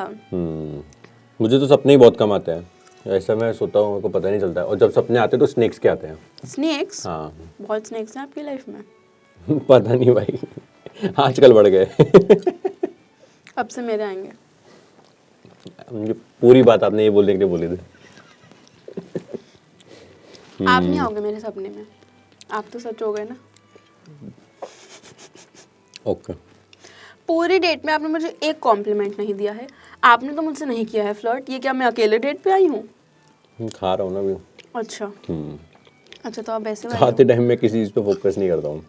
मुझे तो सपने ही बहुत कम आते हैं. ऐसा मैं सोता हूँ, मेरे को पता नहीं चलता है. और जब सपने आते हैं तो स्नेक्स के आते हैं. स्नेक्स. हाँ. बहुत स्नेक्स हैं आपकी लाइफ में. पता नहीं भाई, आजकल बढ़ गए. अब से मेरे आएंगे. मुझे पूरी बात आपने ये बोलने के लिए बोली थी. आप नहीं आओगे मेरे सपने में, आप तो सच हो गए ना. ओके. पूरी डेट में आपने मुझे एक कॉम्प्लीमेंट नहीं दिया है. आपने तो मुझसे नहीं किया है फ्लर्ट. ये क्या मैं अकेले डेट पे आई हूँ? खा रहा हूँ ना अभी. अच्छा. अच्छा, तो आप ऐसे खाते टाइम में किसी चीज़ पे फोकस नहीं करता हूँ.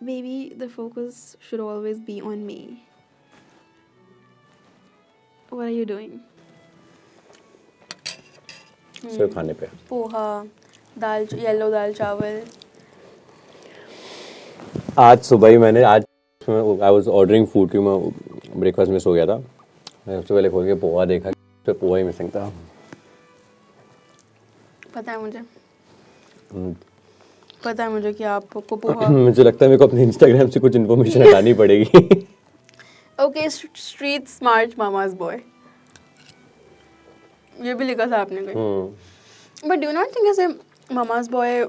Baby, the focus should always be on me. What are you doing? सिर्फ खाने पे. पोहा, दाल, येलो दाल चावल. आज सुबह ही मैंने आई वाज ऑर्डरिंग फूड क्योंकि मैं ब्रेकफास्ट में सो गया था. मैं सबसे पहले खोल के पोहा देखा, तो पोहा ही मिसिंग था. पता है मुझे कि आपको पोहा. मुझे लगता है मेरे को अपने इंस्टाग्राम से कुछ इन्फॉर्मेशन हटानी पड़ेगी. Okay, street smart mama's boy, ये भी लिखा था आपने कहीं. बट डू नॉट थिंक ऐसे mama's boy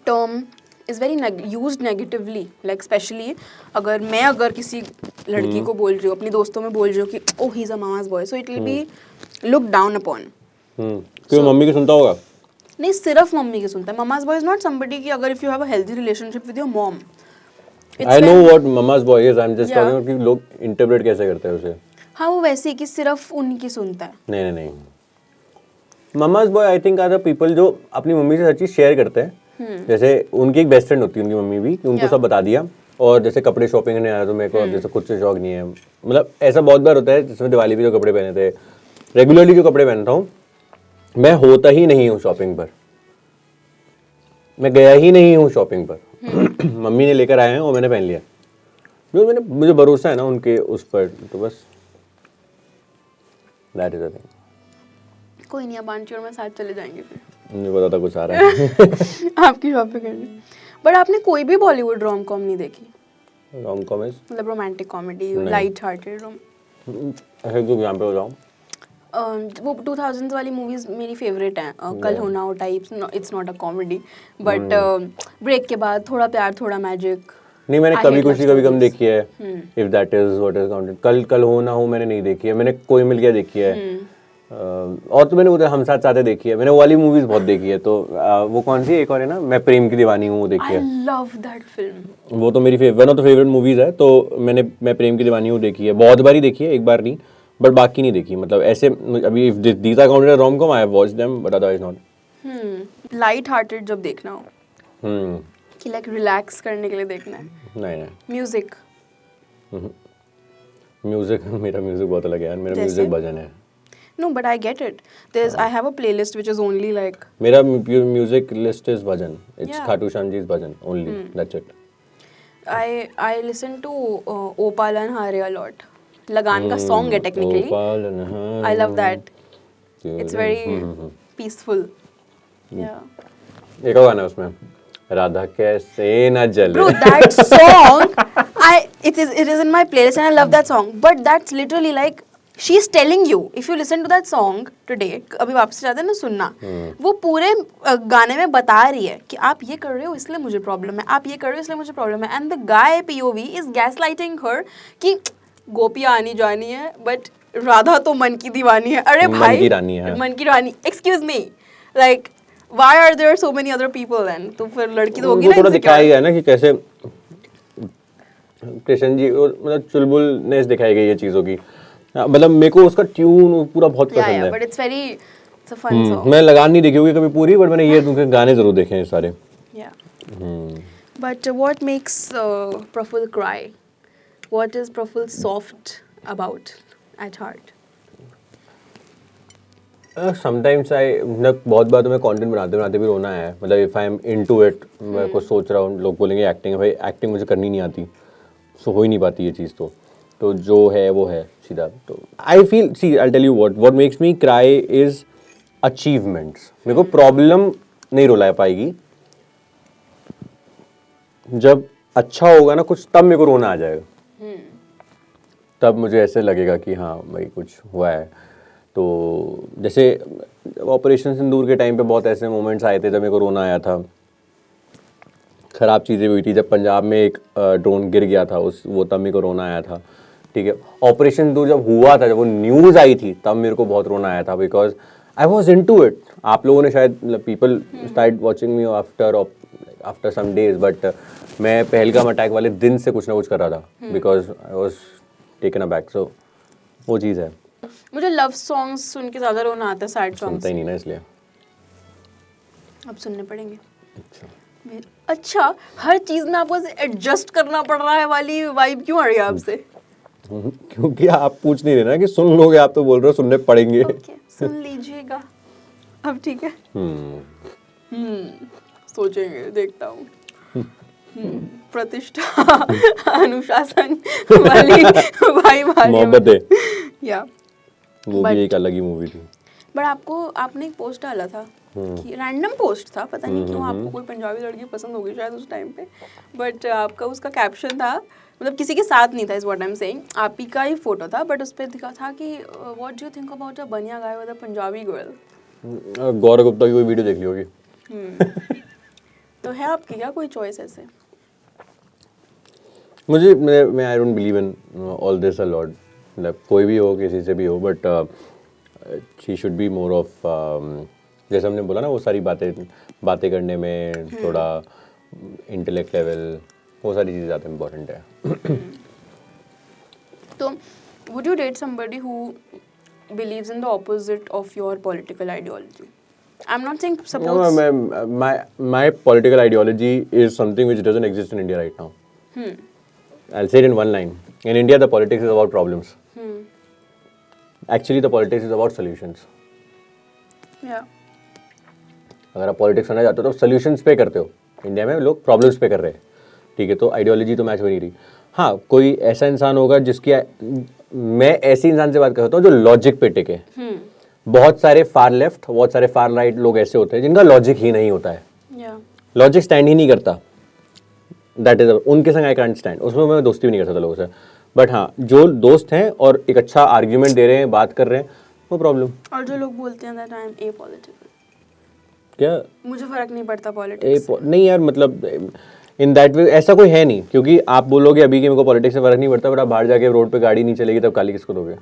term is very used negatively, like specially अगर किसी लड़की को बोल रही हूँ, अपनी दोस्तों में बोल रही हूँ कि oh he is a mama's boy, so it will be look down upon. क्यों मम्मी की सुनता होगा? नहीं, सिर्फ मम्मी की सुनता है. Mama's boy is not somebody कि अगर if you have a healthy relationship with your mom. I know what mama's boy is. I am just talking कि लोग इंटरप्रेट कैसे करते हैं उसे. हाँ, वो वैसे ही कि सिर्फ उनकी सुनता है. नहीं. Mama's boy I think are the people जो अपनी मम्मी से हर चीज़ शेयर करते हैं. जैसे उनकी एक बेस्ट फ्रेंड होती है उनकी मम्मी भी, कि उनको सब बता दिया और जैसे कपड़े शॉपिंग करने आया तो मेरे को अब जैसे खुद से शौक नहीं है, मतलब ऐसा बहुत बार होता है जिसमें दिवाली पे जो कपड़े पहने थे, रेगुलरली जो कपड़े पहनता हूँ मैं होता ही नहीं हूँ शॉपिंग पर, मैं गया ही नहीं हूँ शॉपिंग पर। मम्मी ने लेकर आए हैं और मैंने पहन लिया, जो मैंने मुझे भरोसा है ना उनके उस पर, तो बस दैट इज द थिंग। कोई नहीं, अब आंटी और मैं साथ चले जाएंगे फिर। मुझे पता था कुछ आ रहा है। आपकी शॉपिंग करने। बट आपने कोई भी बॉलीवुड रोम कॉम नहीं देखी? रोम कॉम इज मतलब रोमांटिक कॉमेडी, नहीं। लाइट हार्टेड रोम। ऐसे तो यहाँ पे हो जाऊँ। वो 2000s वाली मूवीज मेरी फेवरेट हैं। कल Ho Na Ho types, it's not a comedy but break के बाद थोड़ा प्यार थोड़ा मैजिक। नहीं, मैंने I कभी hate खुशी love कभी गम stories. देखी है, if that is what is counted. कल कल हो ना हो मैंने नहीं देखी है, मैंने कोई मिल गया देखी है। और तो मैंने उधर हम साथ साथे देखी है, मैंने वो वाली मूवीज बहुत देखी है। तो वो कौन सी एक और है ना, मैं प्रेम की दीवानी हूँ, वो देखी आई है। Love that film. वो तो मेरी one of the favourite movies है। तो मैं प्रेम की दीवानी हूँ देखी है, बहुत बार ही देखी है, एक बार नहीं, बट बाकी नहीं देखी। मतलब ऐसे अभी if these are counted rom com I have watched them but otherwise not. Light hearted जब देखना हो हम्म, कि लाइक रिलैक्स करने के लिए देखना है। नहीं म्यूजिक म्यूजिक मेरा म्यूजिक बहुत अलग है यार, मेरा जैसे? म्यूजिक भजन है। No, but I get it. I have a playlist which is only like मेरा music list is bhajan, it's Yeah. Khatu Shyam जी's bhajan only, that's it. I listen to Opal and Hare a lot. लगान का song है technically. I love that. It's very peaceful. Yeah. एक और गाना है उसमें, राधा कैसे न जले। Bro, that song, it is in my playlist and I love that song. But that's literally like she's telling you, if you listen to that song today, अभी वापस से जाते हैं ना सुनना, वो पूरे गाने में बता रही है कि आप ये कर रहे हो इसलिए मुझे प्रॉब्लम है, आप ये कर रहे हो इसलिए मुझे प्रॉब्लम है। And the guy POV is gaslighting her कि गोपियाँ आनी जानी है बट राधा तो मन की दीवानी है। अरे भाई, मन की रानी है। मन की रानी, excuse me, like why are there so many other people then? तो फिर लड़की तो होगी वो ना थोड़ा insecure. दिखाया गया है ना कि कैसे कृष्ण जी मतलब चुलबुलनेस दिखाई गई है चीजों की। मतलब मेरे को उसका ट्यून पूरा बहुत Yeah, पसंद yeah, है। but it's very, it's a fun song. मैं लगान नहीं देखी होगी कभी पूरी, बट मैंने ये उनके गाने जरूर देखे हैं सारे। Yeah. But what makes Praful cry? What is Praful soft about at heart? Sometimes I मतलब बहुत बार तो मैं कंटेंट बनाते बनाते भी रोना है। मतलब if I am into it, मैं कुछ सोच रहा हूँ, लोग बोलेंगे एक्टिंग है, भाई एक्टिंग मुझे करनी नहीं आती, सो हो ही नहीं पाती ये चीज़। तो जो है वो है सीधा। तो I feel, see I tell you what makes me cry is achievements. मेरे को प्रॉब्लम नहीं रुला पाएगी, जब अच्छा होगा ना कुछ तब मेरे को रोना आ जाएगा। तब मुझे ऐसे लगेगा कि हाँ भाई कुछ हुआ है। तो जैसे ऑपरेशन सिंदूर के टाइम पे बहुत ऐसे मोमेंट्स आए थे जब मेरे को रोना आया था। ख़राब चीज़ें हुई थी, जब पंजाब में एक ड्रोन गिर गया था वो तब मेरे को रोना आया था। ठीक है, ऑपरेशन सिंदूर जब हुआ था, जब वो न्यूज़ आई थी, तब मेरे को बहुत रोना आया था, because I was into it. आप लोगों ने शायद people start watching me after some days, but मैं पहलगाम अटैक वाले दिन से कुछ ना कुछ कर रहा था, because I was taken aback. So वो चीज़ है। मुझे लव सॉन्ग्स सुन के ज़्यादा रोना आता है, सैड सुनता सॉन्ग्स। ही नहीं ना इसलिए। अब सुनने पड़ेंगे। अच्छा, अच्छा, हर चीज़ में आपको एडजस्ट करना पड़ रहा है वाली वाइब क्यों आ रही है आपसे? क्योंकि आप पूछ नहीं रहे ना कि सुन लोगे, आप तो बोल रहे हो सुनने पड़ेंगे। ओके, सुन लीजिएगा। अब ठीक है। सोचेंगे, देखता हूँ। प्रतिष्ठा, अनुशासन वाली वाइब आ रही है। मोहब्बत है, या वो भी एक अलग ही मूवी थी। बट आपने एक पोस्ट डाला था कि रैंडम पोस्ट था, पता नहीं क्यों आपको कोई पंजाबी लड़की पसंद हो गई शायद उस टाइम पे, बट आपका उसका कैप्शन था, मतलब किसी के साथ नहीं था, is what I am saying, आप ही का ही फोटो था, बट उस पर दिखा था कि what do you think about a Baniya guy with a Punjabi girl. Gaurav Gupta की कोई वीडियो देख ली होगी। तो है आपकी क्या कोई चॉइस ऐसे? मैं I don't believe in all this a lot. मतलब कोई भी हो, किसी से भी हो, but she should be more of, जैसे हमने बोला ना, वो सारी बातें करने में थोड़ा इंटेलेक्ट लेवल, वो सारी चीज़ें ज़्यादा इम्पोर्टेंट है। तो would you date somebody who believes in the opposite of your political ideology? I'm not saying supports. No, my political ideology is something which doesn't exist in India right now. I'll say it in one line. In India, the politics is about problems. Actually, the politics is about solutions. Yeah. अगर आप politics करना चाहते हो तो solutions पे करते हो. India में लोग प्रॉब्लम्स पे कर रहे हैं. ठीक है, तो आइडियोलॉजी तो मैच हो नहीं रही. हाँ, कोई ऐसा इंसान होगा जिसकी, मैं ऐसे इंसान से बात करता हूँ जो लॉजिक पे टिके. बहुत सारे फार लेफ्ट, बहुत सारे फार राइट लोग ऐसे होते हैं जिनका लॉजिक ही नहीं होता है. लॉजिक स्टैंड ही नहीं करता. दैट इज, उनके संग आई कांट स्टैंड. उसमें मैं दोस्ती भी नहीं कर सकता लोगों से. बट हाँ, जो दोस्त हैं और एक अच्छा आर्ग्यूमेंट दे रहे हैं, बात कर रहे हैं, वो प्रॉब्लम. और जो लोग बोलते हैं दैट आई एम एपॉलिटिकल, क्या मुझे फर्क नहीं पड़ता पॉलिटिक्स. नहीं यार, मतलब इन दैट वे ऐसा कोई है नहीं. क्योंकि आप बोलोगे अभी कि मेरे को पॉलिटिक्स से फर्क नहीं पड़ता, बट आप बाहर जाके रोड पे गाड़ी नहीं चलेगी तब गाली किसको दोगे?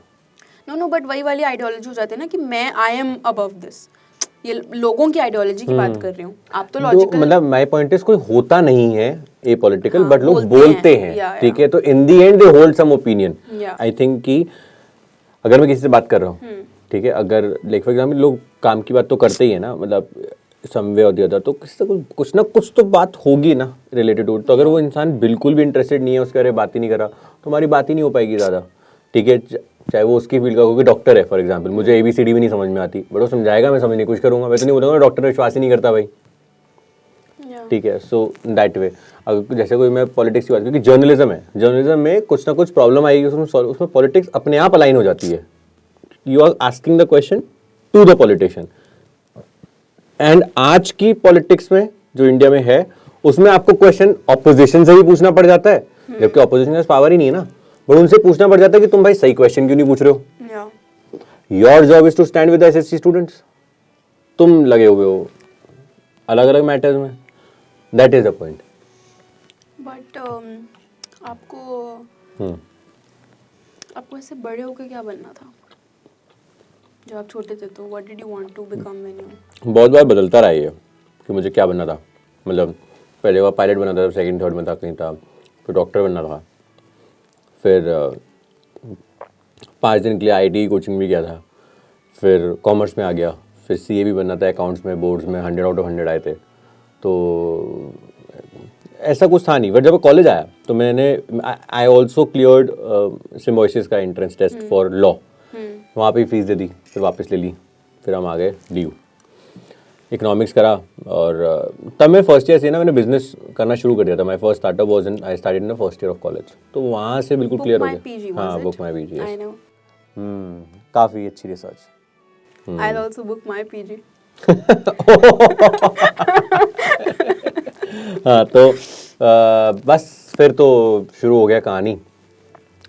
नो बट वही वाली आइडियोलॉजी हो जाती है ना कि मैं आई एम अबव दिस. ये लोगों की आइडियोलॉजी की बात कर रही हूँ. आप तो लॉजिकल, मतलब माय पॉइंट इज कोई होता नहीं है ए पॉलिटिकल, बट लोग बोलते बोलते हैं. हैं. ठीक है, तो in the end they hold some opinion. I think कि अगर मैं किसी से बात कर रहा हूँ, ठीक है, अगर लाइक फॉर एग्जाम्पल लोग काम की बात तो करते ही है ना, मतलब समवे और द अदर, तो किसी से कुछ ना कुछ तो बात होगी ना रिलेटेड टू. तो अगर वो इंसान बिल्कुल भी इंटरेस्टेड नहीं है उसके बारे में, बात ही नहीं कर रहा, तो हमारी बात ही नहीं हो पाएगी ज़्यादा. ठीक है, चाहे वो उसकी फील्ड का कोई डॉक्टर है फॉर एग्जांपल, मुझे ABCD भी नहीं समझ में आती, बट वो समझाएगा, मैं समझने की कोशिश करूंगा. मैं तो नहीं बोलूँगा डॉक्टर विश्वास ही नहीं करता भाई. ठीक है, सो दैट वे. अगर जैसे कोई, मैं पॉलिटिक्स की बात, क्योंकि जर्नलिज्म है, जर्नलिज्म में कुछ ना कुछ प्रॉब्लम आएगी, उसमें पॉलिटिक्स अपने आप अलाइन हो जाती है. You are asking the question to the politician. And आज की पॉलिटिक्स में जो इंडिया में है, उसमें आपको क्वेश्चन ऑपोजिशन से ही पूछना पड़ जाता है, जबकि ऑपोजिशन के पावर ही नहीं है ना, बट उनसे पूछना पड़ जाता है कि तुम भाई सही क्वेश्चन क्यों नहीं पूछ रहे हो. Your job is to stand with SSC students. तुम लगे हुए हो अलग अलग मैटर्स में. That is the point. But आपको ऐसे बड़े होकर क्या बनना था जब आप छोटे थे? तो what did you want to become when you? बहुत बार बदलता रहा ये कि मुझे क्या बनना था. मतलब पहले वो पायलट बनना था, सेकंड थर्ड में था, कहीं था, फिर डॉक्टर बनना था, फिर 5 दिन के लिए IIT की कोचिंग भी किया था, फिर कॉमर्स में आ गया, फिर CA भी बनना था, अकाउंट्स में बोर्ड्स में 100 आउट ऑफ 100 आए थे. तो ऐसा कुछ था नहीं. बट जब कॉलेज आया तो मैंने, आई ऑल्सो क्लियर्ड सिम्बोसिस का एंट्रेंस टेस्ट फॉर लॉ. वहाँ पे फीस दे दी, फिर वापस ले ली, फिर हम आ गए DU. इकोनॉमिक्स करा, और तब मैं फर्स्ट ईयर से ना मैंने बिजनेस करना शुरू कर दिया था. My first startup was in, I started in the first year of college. तो वहाँ से बिल्कुल क्लियर हो गया. हाँ, book my PG. I know. काफ़ी अच्छी research. I will also book my PG. हाँ, तो बस फिर तो शुरू हो गया कहानी.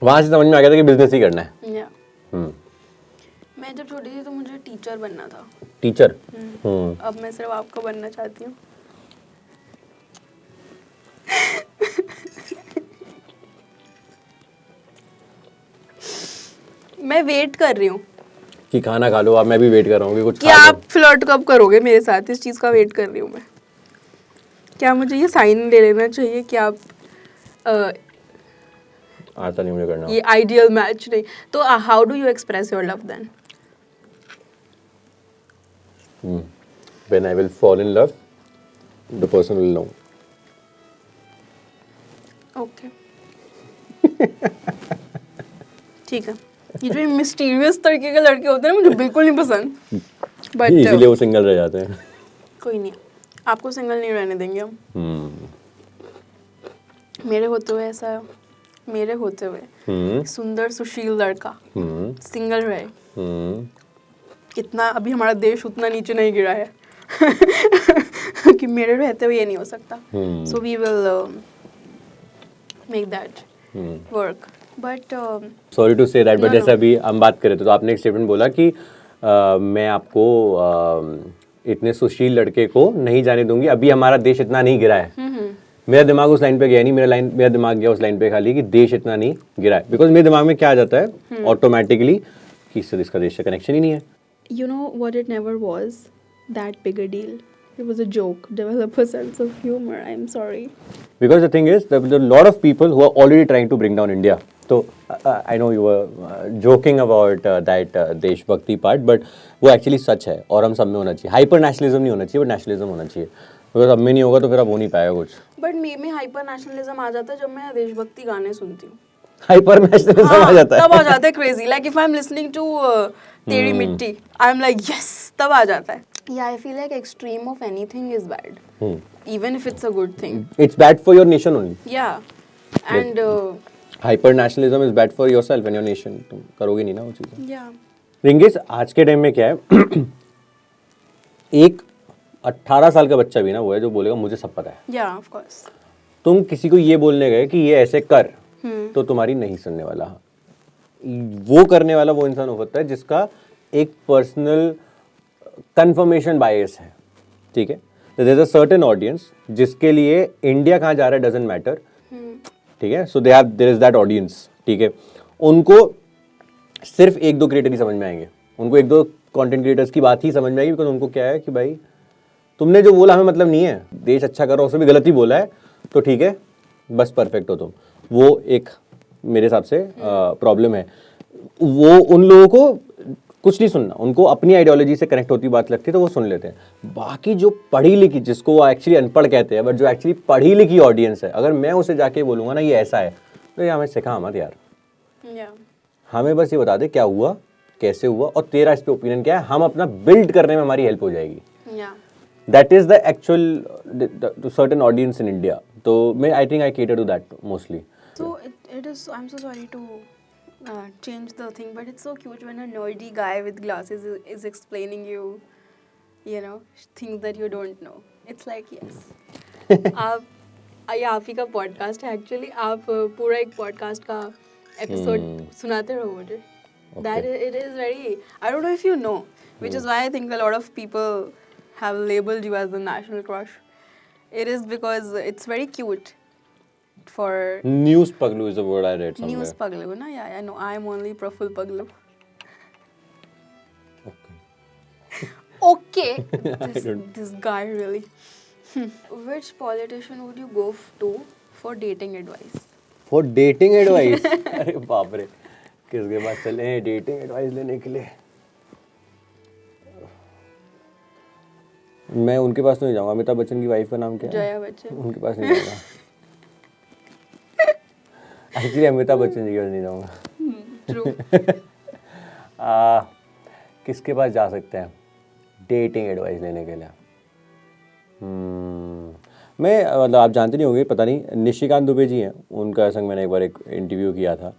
वहाँ से समझ में आ गया था कि बिजनेस ही करना है. मैं जब छोटी थी तो मुझे टीचर बनना था. टीचर? अब मैं सिर्फ आपका बनना चाहती हूँ. मैं वेट कर रही हूँ कि खाना खा लो आप. मैं भी वेट कर रहा हूँ कि कुछ कि आप फ्लर्ट कब करोगे मेरे साथ. इस चीज़ का वेट कर रही हूँ मैं. क्या मुझे ये साइन ले लेना चाहिए कि आप आता नहीं मुझे करना. ये आइडियल मैच नहीं. तो how do you express your love then? When I will fall in love, the person will know. Okay. ठीक है. ये जो मिस्टीरियस तरीके के लड़के होते हैं ना, मुझे बिल्कुल नहीं पसंद. बट इसीलिए वो सिंगल रह जाते हैं. कोई नहीं, आपको सिंगल नहीं रहने देंगे हम. मेरे होते हुए सुंदर सुशील लड़का सिंगल रहे. कितना अभी हमारा देश उतना नीचे नहीं गिरा है कि मेरे रहते हुए ये नहीं हो सकता. So we will make that work. But sorry to say that, but जैसे अभी हम बात कर रहे थे तो आपने एक स्टेटमेंट बोला कि मैं आपको इतने सुशील लड़के को नहीं जाने दूंगी, अभी हमारा देश इतना नहीं गिरा है. मेरा दिमाग उस लाइन पे गया नहीं. मेरा दिमाग गया उस लाइन पे खाली कि देश इतना नहीं गिरा है. बिकॉज मेरे दिमाग में क्या आ जाता है ऑटोमेटिकली कि इसका देश से कनेक्शन ही नहीं है. You know what, it never was that big a deal. It was a joke. Develop a sense of humor. I'm sorry. Because the thing is, there are a lot of people who are already trying to bring down India. So I know you were joking about that देशभक्ति part, but वो actually सच है और हम सब में होना चाहिए. Hyper nationalism नहीं होना चाहिए, बट नेशनलिज्म होना चाहिए. बिकॉज अब में नहीं होगा तो फिर अब हो नहीं पाएगा कुछ। बट में हाइपर नेशनलिज्म आ जाता है जब मैं देशभक्ति गाने सुनती हूँ। हाइपर नेशनलिज्म आ जाता है तब आ जाता है crazy, like if I am listening to Teri Mitti, I am like yes, तब आ जाता है। या I feel like extreme of anything is bad, even if it's a good thing. It's bad for your nation only. या and hyper nationalism is bad for yourself and your nation. तुम करोगे नहीं ना वो चीज़ें। या रिंगेस आज के टाइम में क्या है एक 18 साल का बच्चा भी ना वो है जो बोलेगा मुझे सब पता है। या ऑफ कोर्स। तुम किसी को ये बोलने गए कि ये ऐसे कर तो तुम्हारी नहीं सुनने वाला। वो करने वाला वो इंसान होता है जिसका एक पर्सनल कंफर्मेशन बायस है, ठीक है। There is a certain audience जिसके लिए इंडिया कहाँ जा रहा है डजंट मैटर, ठीक है। So there is that audience, ठीक है। उनको सिर्फ एक दो क्रिएटर ही समझ में आएंगे, उनको एक दो कंटेंट क्रिएटर्स की बात ही समझ में आएगी, बिकॉज उनको क्या है कि भाई तुमने जो बोला हमें मतलब नहीं है, देश अच्छा कर रहा हो उसमें भी गलत ही बोला है तो ठीक है बस परफेक्ट हो तुम। वो एक मेरे हिसाब से प्रॉब्लम है। वो उन लोगों को कुछ नहीं सुनना, उनको अपनी आइडियोलॉजी से कनेक्ट होती बात लगती है तो वो सुन लेते हैं। बाकी जो पढ़ी लिखी, जिसको वो एक्चुअली अनपढ़ कहते हैं, बट जो एक्चुअली पढ़ी लिखी ऑडियंस है, अगर मैं उसे जाके बोलूँगा ना ये ऐसा है तो ये हमें सिखा मत यार। हमें बस ये बता दे क्या हुआ, कैसे हुआ और तेरा इस पे ओपिनियन क्या है, हम अपना बिल्ड करने में हमारी हेल्प हो जाएगी। That is the actual to certain audience in India. So I think I cater to that mostly. So it is. I'm so sorry to change the thing, but it's so cute when a nerdy guy with glasses is explaining you know, things that you don't know. It's like yes, ये आप ही का podcast है actually. आप पूरा एक podcast का episode सुनाते रहो मुझे। That it is very. I don't know if you know, which is why I think a lot of people have labeled you as the national crush. It is because it's very cute for News Paglu is the word I read somewhere. News Paglu, na? Yeah, I know. I'm only Praful Paglu. Okay. This guy really. Which politician would you go to for dating advice? For dating advice? अरे बाप रे, किसके पास चले dating advice लेने के लिए? मैं उनके पास तो नहीं जाऊंगा। अमिताभ बच्चन की वाइफ का नाम क्या है? जया बच्चन। उनके पास नहीं जाऊंगा। एक्चुअली अमिताभ बच्चन जी के पास नहीं जाऊंगा। True. किसके पास जा सकते हैं डेटिंग एडवाइस लेने के लिए? मैं मतलब आप जानते नहीं होंगे, पता नहीं, निशिकांत दुबे जी हैं, उनका संग मैंने एक बार एक इंटरव्यू किया था,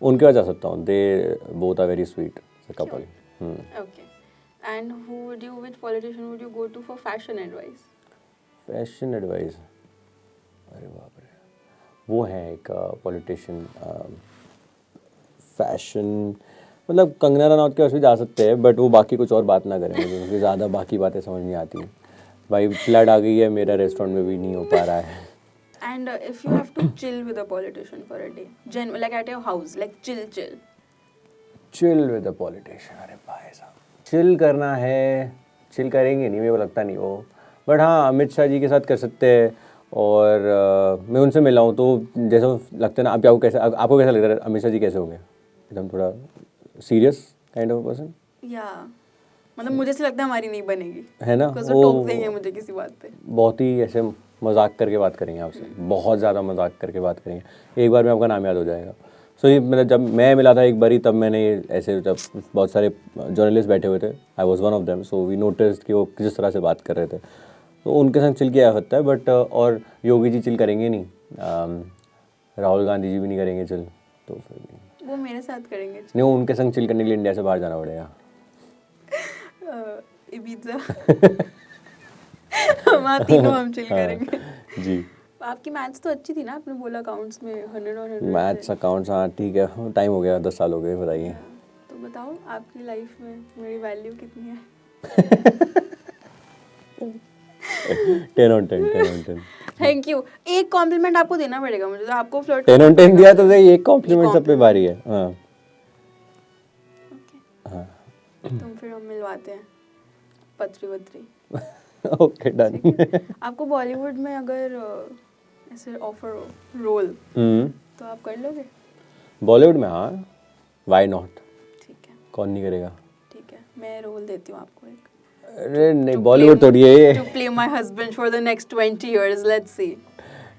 उनके पास जा सकता हूँ। They both are very sweet couple. Okay. And which politician would you go to for fashion advice? Fashion advice? अरे बाप रे, वो है एक पॉलिटिशियन फैशन, मतलब कंगना रनौत के पास भी जा सकते हैं, बट वो बाकी कुछ और बात ना करें, मुझे उनकी ज़्यादा बाकी बातें समझ नहीं आती। भाई फ्लड आ गई है, मेरा रेस्टोरेंट में भी नहीं हो पा रहा है। And if you have to chill with a politician for a day, like at your house, like chill. Chill with the politician? अरे भाई साहब, चिल करना है, चिल करेंगे नहीं, मेरे को लगता नहीं वो, बट हाँ अमित शाह जी के साथ कर सकते हैं। और मैं उनसे मिला हूँ तो जैसा लगता है ना, आपको कैसा लगता है अमित शाह जी कैसे होंगे? एकदम थोड़ा सीरियस काइंड ऑफ पर्सन। या मतलब मुझे से लगता है हमारी नहीं बनेगी, है ना, वो टोक देंगे मुझे किसी बात पे। बहुत ही ऐसे मजाक करके बात करेंगे आपसे, बहुत ज़्यादा मजाक करके बात करेंगे। एक बार में आपका नाम याद हो जाएगा। सो ये मतलब जब मैं मिला था एक बारी, तब मैंने ऐसे, जब बहुत सारे जर्नलिस्ट बैठे हुए थे, I was one of them, so we noticed कि वो किस तरह से बात कर रहे थे, तो उनके संग चिल किया सकता है। बट और योगी जी चिल करेंगे नहीं, राहुल गांधी जी भी नहीं करेंगे चिल, तो फिर वो मेरे साथ करेंगे नहीं, उनके संग चिल करने के लिए इंडिया से बाहर जाना पड़ेगा। इबिजा। वहाँ तीनों हम चिल करेंगे। जी। आपकी मैथ्स तो अच्छी थी ना, आपने बोला अकाउंट्स में 100 और 100 मैथ्स अकाउंट्स, हाँ ठीक है, टाइम हो गया, 10 साल हो गए, बताइए। तो बताओ आपकी लाइफ में मेरी वैल्यू कितनी है? 10 on 10। Thank you. एक कॉम्प्लीमेंट आपको देना पड़ेगा मुझे, तो आपको फ्लर्ट 10 on 10 दिया तो एक कॉम्प्लीमेंट सब पे भारी है। हाँ हाँ, तुम फिर हम मिलवाते हैं पत्री। Okay done. आपको बॉलीवुड में अगर ऐसे ऑफर हो रोल तो आप कर लोगे? बॉलीवुड में हाँ, व्हाई नॉट, ठीक है, कौन नहीं करेगा। ठीक है, मैं रोल देती हूँ आपको एक। अरे नहीं, बॉलीवुड थोड़ी है ये। to play my husband for the next 20 years. Let's see.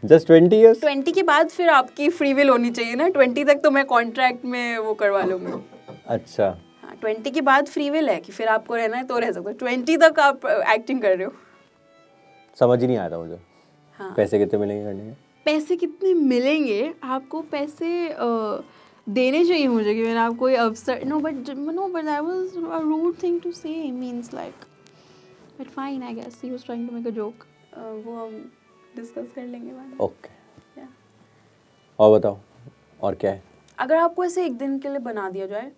Just 20 years? 20 के बाद फिर आपकी फ्री विल होनी चाहिए ना, 20 तक तो मैं कॉन्ट्रैक्ट में वो करवा लूंगी। अच्छा, हाँ, 20 के बाद फ्री विल है कि फिर आपको रहना है तो रह सकते हो, 20 तक आप एक्टिंग कर रहे हो। समझ ही नहीं आया था मुझे। हाँ, पैसे कितने मिलेंगे करने के? पैसे कितने मिलेंगे आपको, पैसे देने चाहिए मुझे कि मैंने आपको ये अवसर, no but that was a rude thing to say, means like, but fine I guess he was trying to make a joke, वो हम डिस्कस कर लेंगे बाद में। Okay, Yeah. और बताओ, और क्या है? अगर आपको ऐसे एक दिन के लिए बना दिया जाए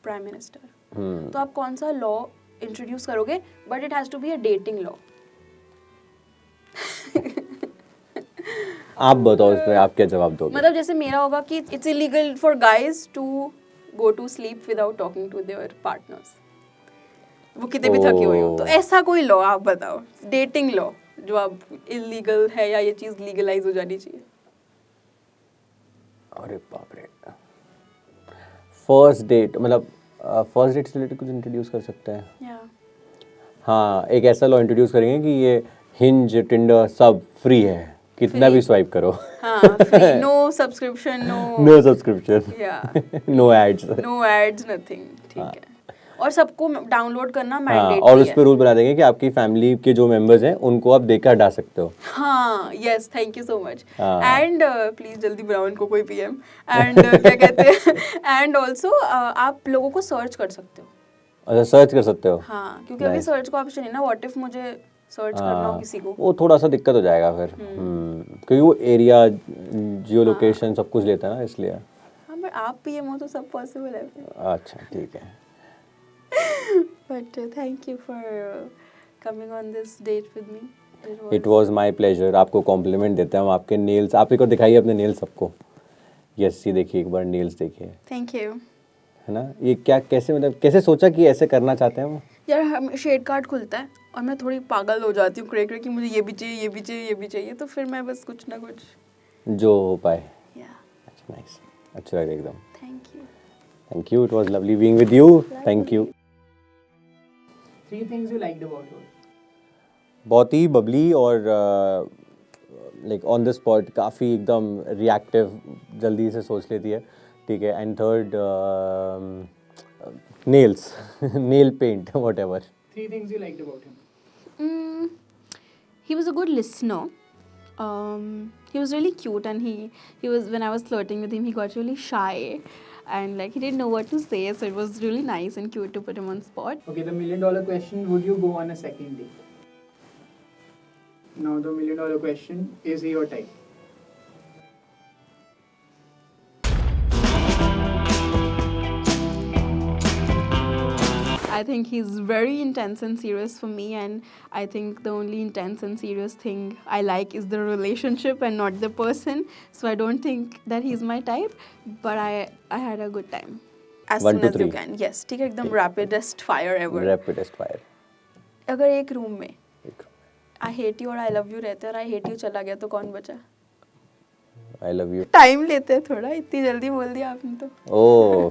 प्राइम मिनिस्टर, तो आप कौन सा लॉ इंट्रोड्यूस करोगे, but it has to be a dating law? आप बताओ इस पे, आप क्या जवाब दोगे? मतलब जैसे मेरा होगा कि it's illegal for guys to go to sleep without talking to their partners, वो कितने भी थके हुए हो, तो ऐसा कोई लॉ आप बताओ, डेटिंग लॉ जो आप इलीगल है या ये चीज लीगलाइज हो जानी चाहिए। अरे बाप रे, फर्स्ट डेट, मतलब फर्स्ट डेट से रिलेटेड कुछ इंट्रोड्यूस कर सकते हैं? या हाँ, एक ऐसा लॉ इंट्रोड्यूस करेंगे कि ये हिंज, टिंडर सब फ्री है, कितना भी स्वाइप करो। हाँ, free, no subscription, no subscription, या no ads. No ads, nothing, ठीक है। और सबको डाउनलोड करना हाँ, मैंडेटरी और उस है। पे रूल बना देंगे कि आपकी फैमिली के जो मेंबर्स हैं उनको आप देखकर हटा सकते हो। हाँ, yes, thank you so much. हाँ। एंड प्लीज जल्दी बनाओ इनको कोई पीएम। एंड क्या कहते हैं, एंड ऑल्सो आप लोगों को सर्च कर सकते हो। अच्छा, सर्च कर सकते हो? हाँ, क्योंकि अभी Nice. सर्च का ऑप्शन है ना, व्हाट इफ मुझे सर्च करना हो किसी को। वो थोड़ा सा दिक्कत हो जाएगा फिर, क्योंकि वो एरिया, जियो लोकेशन सब कुछ लेता है ना, इसलिए। हाँ, बट आप पीएम हो तो सब पॉसिबल है फिर। अच्छा, ठीक है। But thank you for coming on this date with me. It was my pleasure. आपको कॉम्प्लीमेंट देते हैं हम, आपके नेल्स, आप एक और दिखाइए अपने नेल्स सबको। यस, ये देखिए, एक बार नेल्स देखिए, थैंक यू। है ना? ये क्या, कैसे, मतलब कैसे सोचा कि ऐसे करना चाहते हैं वो? यार हम शेड कार्ड खुलता है और मैं थोड़ी पागल हो जाती हूँ क्रे कि मुझे ये भी चाहिए, ये भी चाहिए, ये भी चाहिए, तो फिर मैं बस कुछ ना कुछ जो हो पाए। या अच्छा, नाइस, अच्छा लगा एकदम। Thank you. Thank you, it was lovely being with you. Thank you. 3 things you liked about her. बहुत ही बबली और लाइक ऑन द स्पॉट, काफ़ी एकदम रिएक्टिव, जल्दी से सोच लेती है, ठीक है। And third, nails, nail paint, whatever. 3 things you liked about him. He was a good listener. He was really cute, and he was, when I was flirting with him, he got really shy, and like he didn't know what to say, so it was really nice and cute to put him on spot. Okay, the $1 million question, would you go on a second date? Now the $1 million question, is he your type? I think he's very intense and serious for me, and I think the only intense and serious thing I like is the relationship and not the person. So I don't think that he's my type, but I had a good time. As 1 soon to as you 3. can. Yes, ठीक है, एकदम rapidest fire ever. Rapidest fire. अगर एक room में एक, I hate you और I love you रहते और I hate you चला गया तो कौन बचा? I love you. टाइम लेते हैं थोड़ा, इतनी जल्दी बोल दिया आपने तो। Oh.